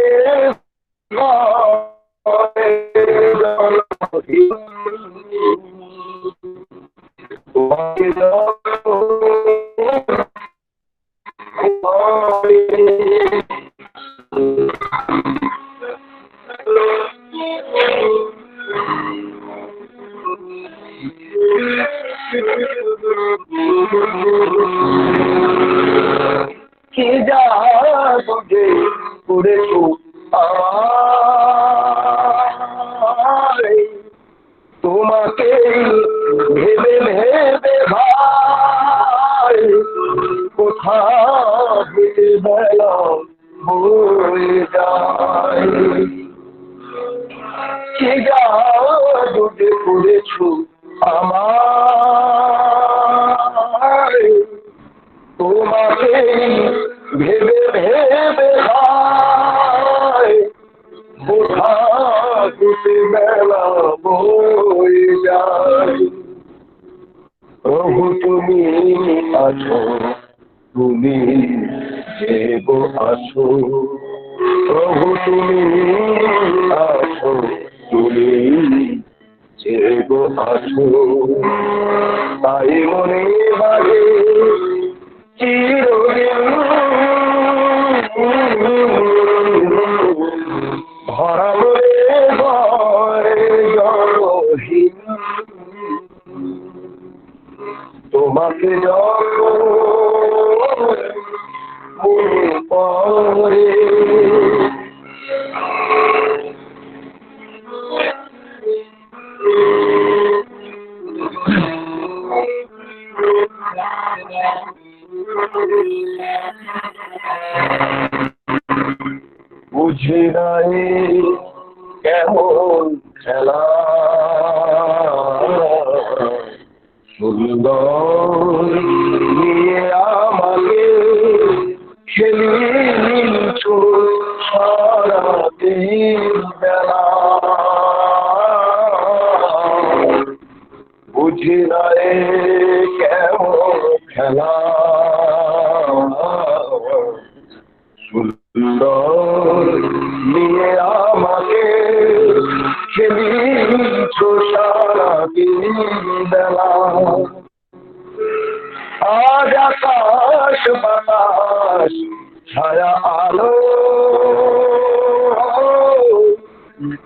কি যা বুঝে করেছো তোমাকে ভেবে ভেবে ভাই কোথা হতে বেলা বয়ে যায় কি জাদু যে করেছো আমায় তোমাকে ভেবে ভেবে যায় বোঝা গুটে বেলা বয়ে যায় প্রভু তুমি আছো তুমি দেব আছো প্রভু তুমি আছো তুমি দেব আছো তাই মনে বাজে চিরদিন ভরা মনে ভয় জনহীন তোমাকে যখন মনে পড়ে বুঝে নাই কেমন খেলা সুন্দর নিয়ে আমাকে খেলিছ সারাদিন বেলা বুঝি নাই কেমন খেলা সুন্দর নিয়ে আমাকে খেলিছ সারাদিন বেলা আজ আকাশ বাতাস ছায়া আলো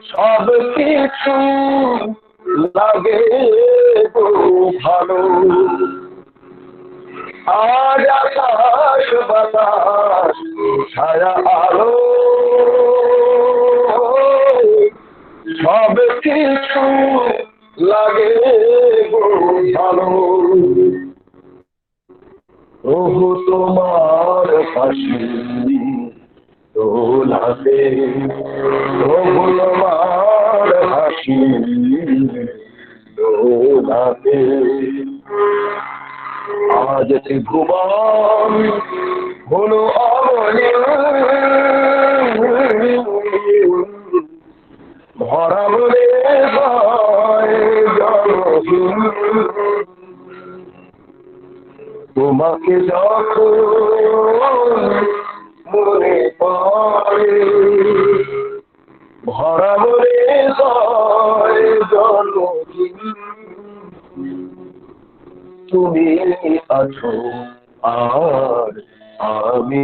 সব কিছু লাগে গো ভালো আজ আকাশ বাতাস ছায়া আলো সব কিছু লাগে গো ভালো প্রভু তোমার পাশে দোলাতে প্রভু তোমার হাসি দোলাতে আজ ভুবন হলো অমনি ভরা মনে ভয় জনহীন তোমাকে যখন মনে পড়ে ভরা মনে ভয় জনহীন তুমি আছো আর আমি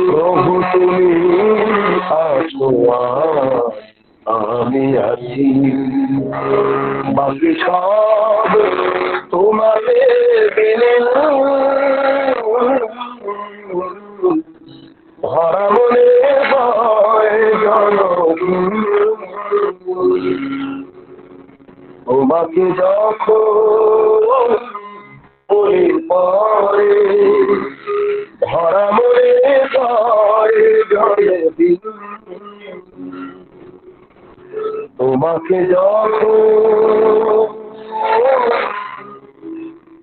প্রভু তুমি আছো আর আমি আছি বাকি সব তোমাকে দিলে ভরা মনে ভয় জনহীন তোমাকে যখন মনে পড়ে ভরা মনে ভয় জনহীন তোমাকে যখন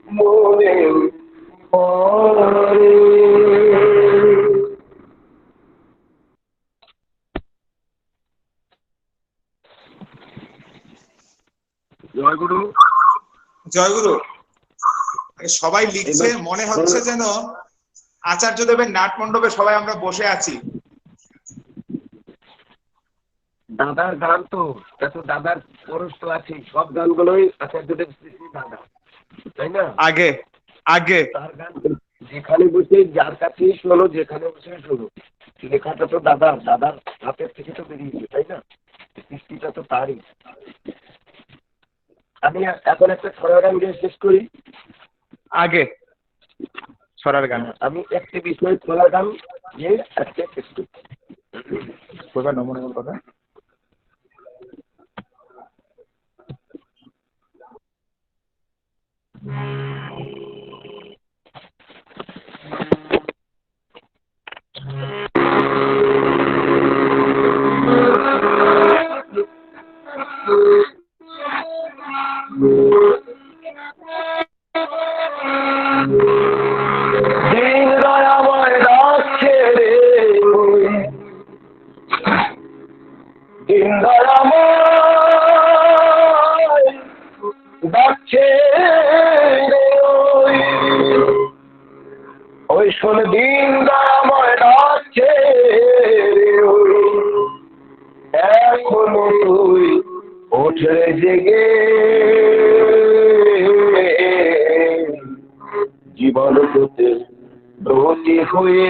মনে পড়ে জয়গুরু জয়গুরু সবাই লিখছে মনে হচ্ছে যেন আচার্য দেবের নাট মণ্ডপে সবাই আমরা বসে আছি দাদার গান তো এত দাদার পরশ তো আছে সব গানগুলোই আচার্যদেব শ্রী দাদা তাই না আগে আগে তার গান যেখানে বসে যার কাছেই শোনো যেখানে বসে শোনো লেখাটা তো দাদার হাতের থেকে তো বেরিয়েছে তাই না সৃষ্টিটা তো তারই আমি এখন একটা ছড়া গান দিয়ে শেষ করি আগে ছড়ার গান আমি একটি বিষয় ছড়া গান দিয়ে আজকে শেষ করি নমনীয় কথা দিন দয়াময় ডাকছে রে ওই শোন দিন দয়াময় ডাকছে রে এখনো তুই ওঠে জেগে জীবন হতে ব্রতী হয়ে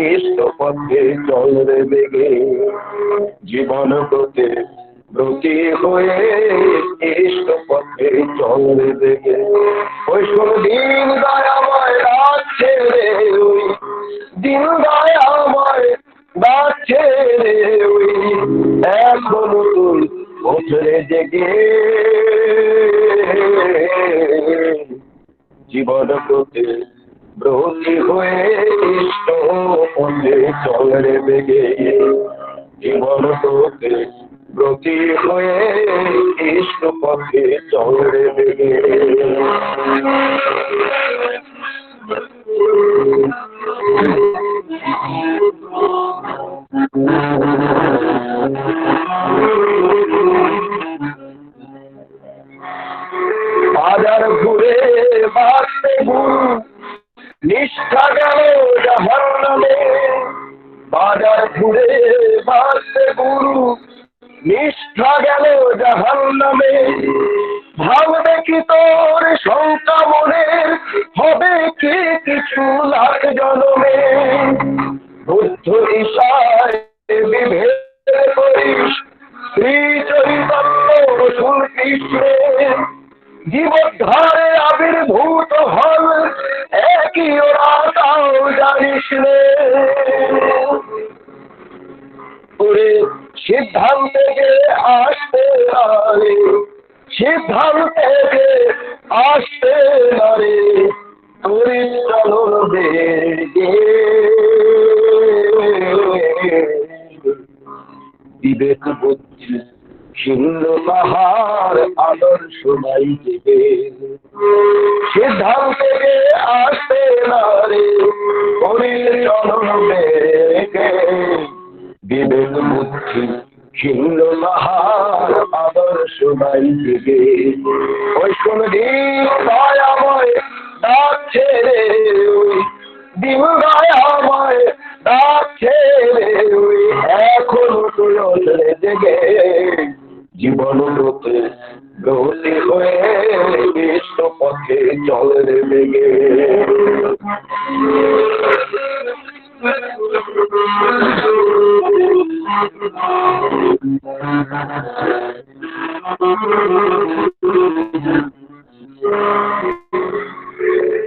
ইষ্ট পথে চল রে বেগে জীবন হতে ব্রতী হয়ে ইষ্ট পথে চল রে বেগে ওই শোন দিন দয়াময় ডাকছে রে ওই দিন দয়াময় ডাকছে রে ওই এখনো তুই ওঠে জেগে জীবন হতে ব্রতী হয়ে ইষ্ট পথে চল রে বেগে জীবন হতে ব্রতী হয়ে ইষ্ট পথে চল রে বেগে বাজার ঘুরে বাঁচতে গুরু নিষ্ঠা গেল জাহান্নামে বাজার ঘুরে বাঁচতে গুরু নিষ্ঠা গেল জাহান্নামে ভাব দেখি তোর শঙ্কা মনের হবে কি কিছু লাখ জনমে বুদ্ধ ঈশায় বিভেদ করিস শ্রী চৈতন্য রসুল কৃষ্ণে জীবধারে আবির্ভূত হল একই ওরা তাও জানিস রে ওরে সিদ্ধান্তে আসতে আরে সিদ্ধান্তে আসতে নারে তোরে চলন বেগে বিবেক বুদ্ধি শূন্য তাহার আদর্শ নাই দেবে সিদ্ধান্তে আসতে নারে তোরে চলন বেগে বিবেক বুদ্ধি শূন্য তাহার আদর্শ নাই দেবে ওই কোন দিন দয়াময় ডাকছে রে ওই দিন দয়াময় ডাকছে রে ওই এখনো তুই ওঠে জেগে জীবন হতে ব্রতী হয়ে ইষ্ট পথে চল রে বেগে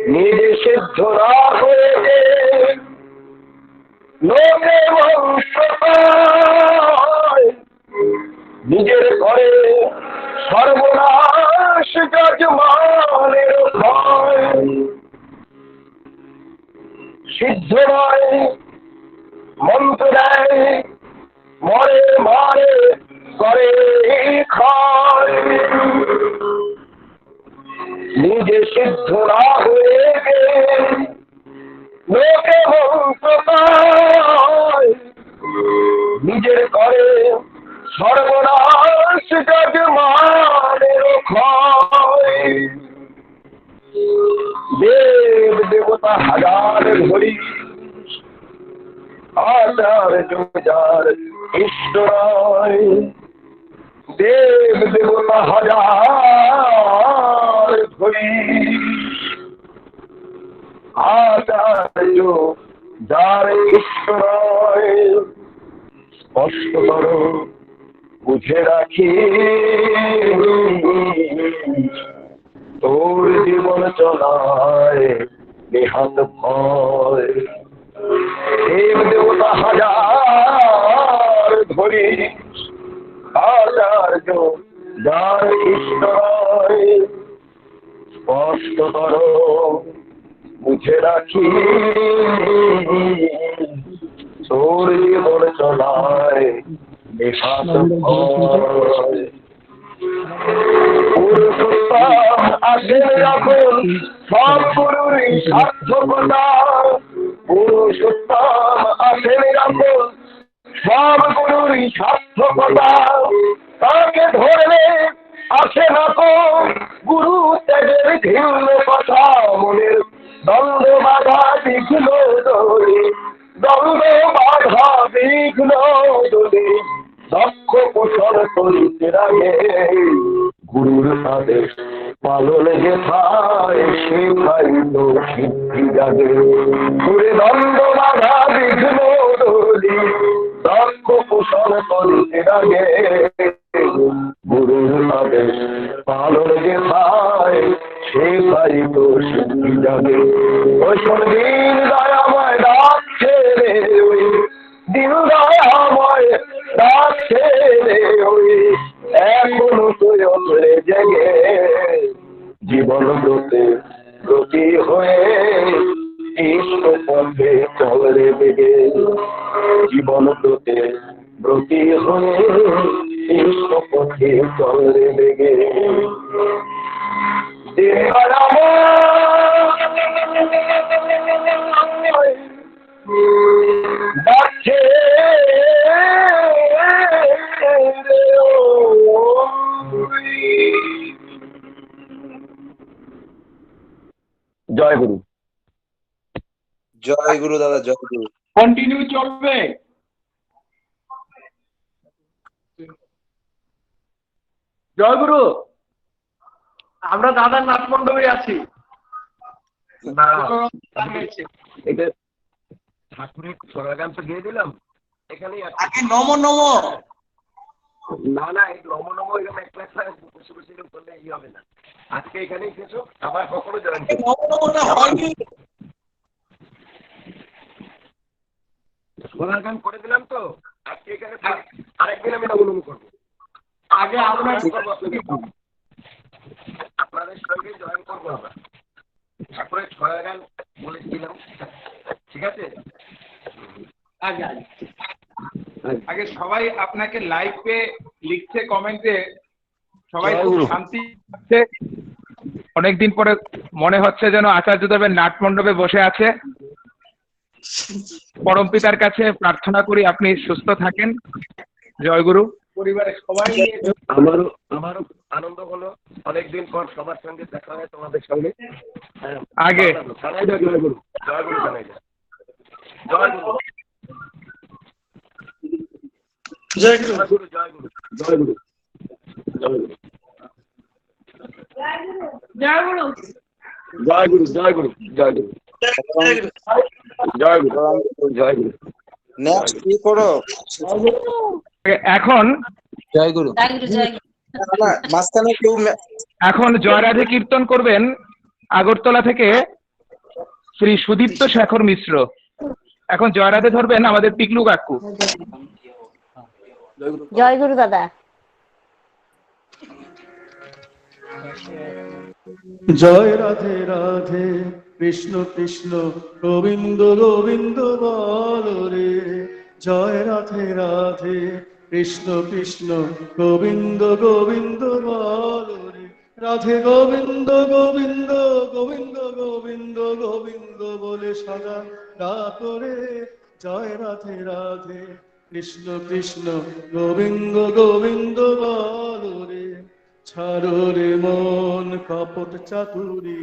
নিজে সিদ্ধ না হয়ে লোকে বংশ নিজের ঘরে সর্বনাশ যজমানের ভয় সিদ্ধ নয় মন্ত্র দেয় মরে মারে করে খায় নিজে সিদ্ধ না হয়ে লোকে মন্ত্র পায় নিজের ঘরে সর্বনাশ যজমানের ক্ষয় দেব দেবতা হাজার ধরি আচার্য যার ইষ্ট নয় দেব দেবতা হাজার ধরি আচার্য যার ইষ্ট নয় স্পষ্টতর বুঝে রাখি তোর জীবন চলায় নেহাত ভয় দেব দেবতা হাজার ধরি আচার্য যার ইষ্ট স্পষ্টতর বুঝে রাখি তোর জীবন চলায় নেহাত ভয় পুরুষোত্তম আসেন যখন সব গুরুরই সার্থকতা পুরুষোত্তম আসেন যখন সব গুরুরই সার্থকতা, তাকে ধরলে আসে না তো গুরু ত্যাগের ঘৃণ্য কথা। মনের দ্বন্দ্ব বাধা বিঘ্ন দোলে, দ্বন্দ্ব বাধা বিঘ্ন দোলে, দক্ষ কুশল করিতে রাগে গুরুর আদেশ পালনে যেথায় সেথায় তো সিদ্ধি জাগে। গুরু দ্বন্দ্ব বাধা বিঘ্ন দোলে, দক্ষ কুশল করিতে রাগে গুরুর আদেশ পালনে যেথায় সেথায় তো সিদ্ধি জাগে। ওই দিন দয়াময় ডাকছে রে, ওই দিন দয়াময় ডাকছে রে, ওই এখনো তুই অন্তরে জেগে জীবন ব্রতে ব্রতী হয়ে ইষ্ট পথে চলে বেগে। জীবন ব্রতে ব্রতী হয়ে ইষ্ট পথে চলে বেগে। ডাকছে জয় গুরু। জয় গুরু দাদা, জয় গুরু। কন্টিনিউ চলবে। জয় গুরু, আমরা দাদার নাট মণ্ডপে আছি। না, এটা ঠাকুরের স্বরাগান তো দিয়ে দিলাম, এখানেই আগে নমো নমো। না না, এই নমো নমো এরকম এক লাখ বসে বসে করলে ই হবে না। আজকে এখানেই শেষো, আবার কখনো জয়েন করো। নমো নমোটা হয়নি। স্বরাগান করে দিলাম তো, আজকে এখানে আরেকদিন আমি নমো নমো করবো। আগে আমরা আপনাদের সঙ্গে জয়েন করবো আমরা। ঠাকুরের স্বরাগান বলেছিলাম, ঠিক আছে? আগে সবাই আপনাকে লাইভে লিখছে, কমেন্টে সবাই খুব শান্তি পাচ্ছে। অনেকদিন পরে মনে হচ্ছে যেন আচার্যদেবের নাট মণ্ডপে বসে আছে। পরম পিতার কাছে প্রার্থনা করি আপনি সুস্থ থাকেন। জয় গুরু। পরিবারের সবাই আমারও আনন্দ হলো, অনেকদিন পর সবার সঙ্গে দেখা হয় তোমাদের সঙ্গে। আগে জানাই দাও জয় গুরু, জয় গুরু জানাই দাও, জয় গুরু, জয় গুরু, জয় গুরু, জয় গুরু, জয় গুরু, জয় গুরু, জয় গুরু। জয় গুরু, জয় গুরু, জয় গুরু, জয় গুরু, জয় গুরু। নেক্সট কি করো? এখন জয় গুরু। জয় গুরু, জয় গুরু। মাঝখানে কেউ এখন জয়রাধে কীর্তন করবেন আগরতলা থেকে শ্রী সুদীপ্ত শেখর মিশ্র। এখন জয়রাধে ধরবেন আমাদের পিকলু কাকু। জয় গুরু দাদা। জয় রাধে রাধে, কৃষ্ণ কৃষ্ণ গোবিন্দ গোবিন্দ বল রে। জয় রাধে রাধে, কৃষ্ণ কৃষ্ণ গোবিন্দ গোবিন্দ বল রে। রাধে গোবিন্দ গোবিন্দ গোবিন্দ গোবিন্দ গোবিন্দ বলে সদা ডাক রে। জয় রাধে রাধে, কৃষ্ণ কৃষ্ণ গোবিন্দ গোবিন্দ বল রে। ছাড়ো রে মন কপট চাতুরি,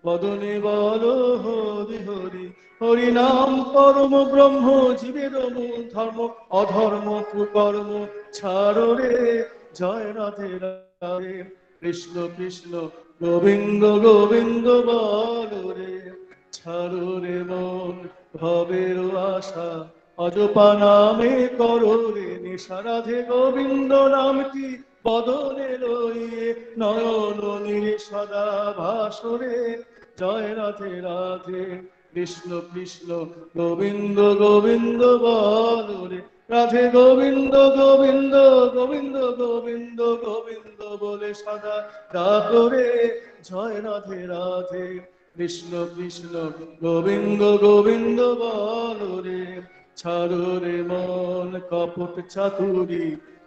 বদনে বল হরি হরি। হরি নাম পরম ব্রহ্ম, জীবের মূল ধর্ম, অধর্ম কুকর্ম ছাড়ো রে। জয় রাধে রাধে, কৃষ্ণ কৃষ্ণ গোবিন্দ গোবিন্দ বল রে। ছাড়ো রে মন ভবের আশা, অজপা নামে করো রে নিশা। রাধে গোবিন্দ নামটি বদনে লইয়ে, নয়ন নীরে সদা ভাসরে। জয় রাধে রাধে, কৃষ্ণ কৃষ্ণ গোবিন্দ গোবিন্দ বল রে। রাধে গোবিন্দ গোবিন্দ গোবিন্দ গোবিন্দ গোবিন্দ বলে সদা ডাক রে। জয় রাধে রাধে, কৃষ্ণ কৃষ্ণ গোবিন্দ গোবিন্দ বল রে। ছাড়ো রে মন কপট চাতুরি,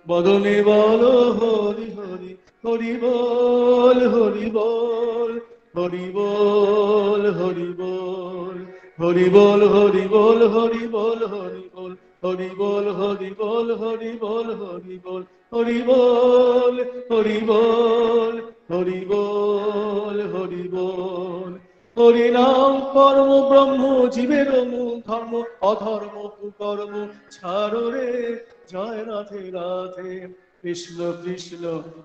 বদনে বল হরি হরি। হরি বল হরি বল, হরি বল হরি বল, হরি বল হরি বল, হরি বল হরি বল, হরি বল হরি বল হরি বল হরি বল হরি বল হরি বল হরি বল হরি বল। হরি নাম কর্ম ব্রহ্ম জীবের মূল ধর্ম, অধর্ম কুকর্ম ছাড়ো রে, জয় রাধে রাধে। কৃষ্ণ কৃষ্ণ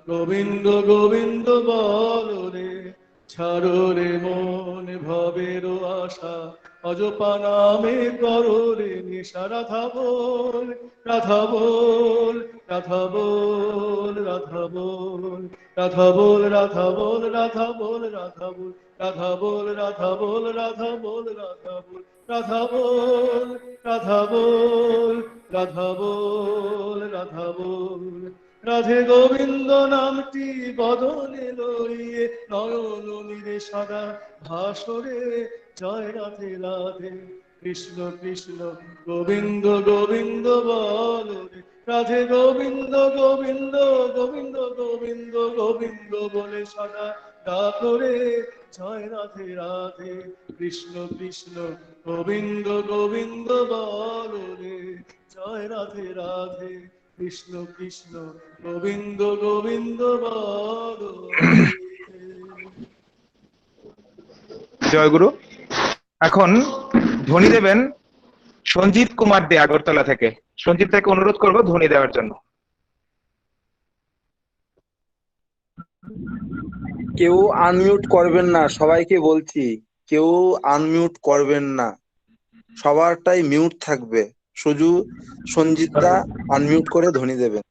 গোবিন্দ গোবিন্দ বল রে, ছাড়ো রে মন ভবের আশা, অজপা নামে করো রে নিশা। রাধা বল রাধা বল রাধা বল রাধা বল রাধা বল রাধা বল রাধা বল রাধা বল রাধা বল রাধা বল রাধা বল রাধা বল রাধা বল রাধা বল রাধা বল রাধা বল। রাধে গোবিন্দ নামটি বদনে লইয়ে নয়ন নীরে সাদা ভাসরে, জয় রাধে রাধে। কৃষ্ণ কৃষ্ণ গোবিন্দ গোবিন্দ বল রে, রাধে গোবিন্দ গোবিন্দ গোবিন্দ গোবিন্দ গোবিন্দ বলে সদা ডাকরে, জয় রাধে রাধে। কৃষ্ণ কৃষ্ণ গোবিন্দ গোবিন্দ বল রে, জয় রাধে রাধে। কৃষ্ণ কৃষ্ণ গোবিন্দ গোবিন্দ বল রে। জয় গুরু। এখন ধ্বনি দেবেন সঞ্জিত কুমার দে আগরতলা থেকে। সঞ্জিত থেকে অনুরোধ করবো ধ্বনি দেওয়ার জন্য। কেউ আনমিউট করবেন না, সবাইকে বলছি কেউ আনমিউট করবেন না, সবারটাই মিউট থাকবে, শুধু সঞ্জিতদা আনমিউট করে ধ্বনি দেবেন।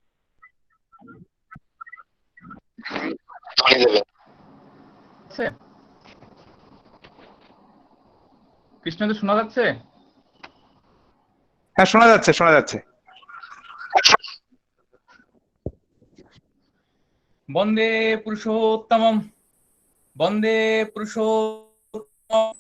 কৃষ্ণকে শোনা যাচ্ছে? হ্যাঁ শোনা যাচ্ছে, শোনা যাচ্ছে। বন্দে পুরুষোত্তমম বন্দে পুরুষোত্তমম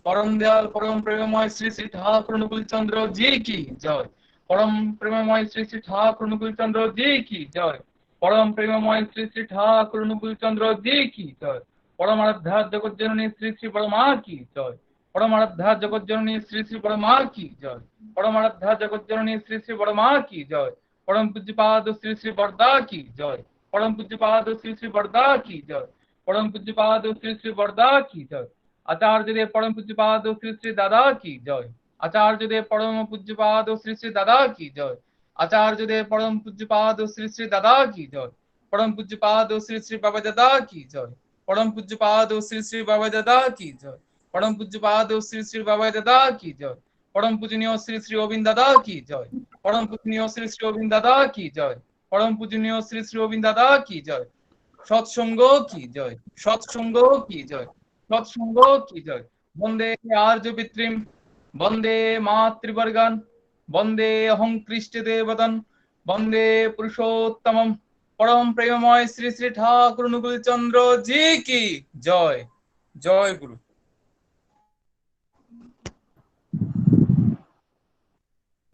পরম দয়াল পরম প্রেমময় শ্রী শ্রী ঠাকুর অনুকূল চন্দ্র জি কি জয়। পরম প্রেমময় শ্রী শ্রী ঠাকুর অনুকূল চন্দ্র জি কি জয়। পরম প্রেমময় শ্রী শ্রী ঠাকুর অনুকূল চন্দ্র জি কি জয়। পরম আরাধ্যা জগৎ জননী শ্রী শ্রী পরমা কি জয়। পরম আরাধ্যা জগৎ জননী শ্রী শ্রী পরমা কি জয়। পরম আরাধ্যা জগৎ জননী শ্রী শ্রী পরমা কি জয়। परम पूज्य पाद श्री श्री बरदा की जय। परम पूज्य पाद श्री श्री बरदा की जय। परम पूज्य पाद श्री श्री बरदा की जय। आचार्य देव परम पूज्य पाद श्री श्री दादा की जय। आचार्य देव परम पूज्य पाद श्री श्री दादा की जय। आचार्य देव परम पूज्य पाद श्री श्री दादा की जय। परम पूज्य पाद श्री श्री बाबा दादा की जय। परम पूज्य पाद श्री श्री बाबा दादा की जय। परम पूज्य पाद श्री श्री बाबा दादा की जय। परम पूजनीय श्री श्री गोविंद दादा की जय। परम पूजनीय श्री श्री गोविंद दादा की जय। परम पूजनीय श्री श्री गोविंद दादा की जय। सत्संग की जय। सत्संग की जय। सत्संग की जय। वंदे आर्य पितृम वंदे मातृवर्गान वंदे अहं कृष्ट देवतन वंदे पुरुषोत्तमम परम प्रेममय श्री श्री ठाकुर अनुकूल चंद्र जी की जय। जय गुरु।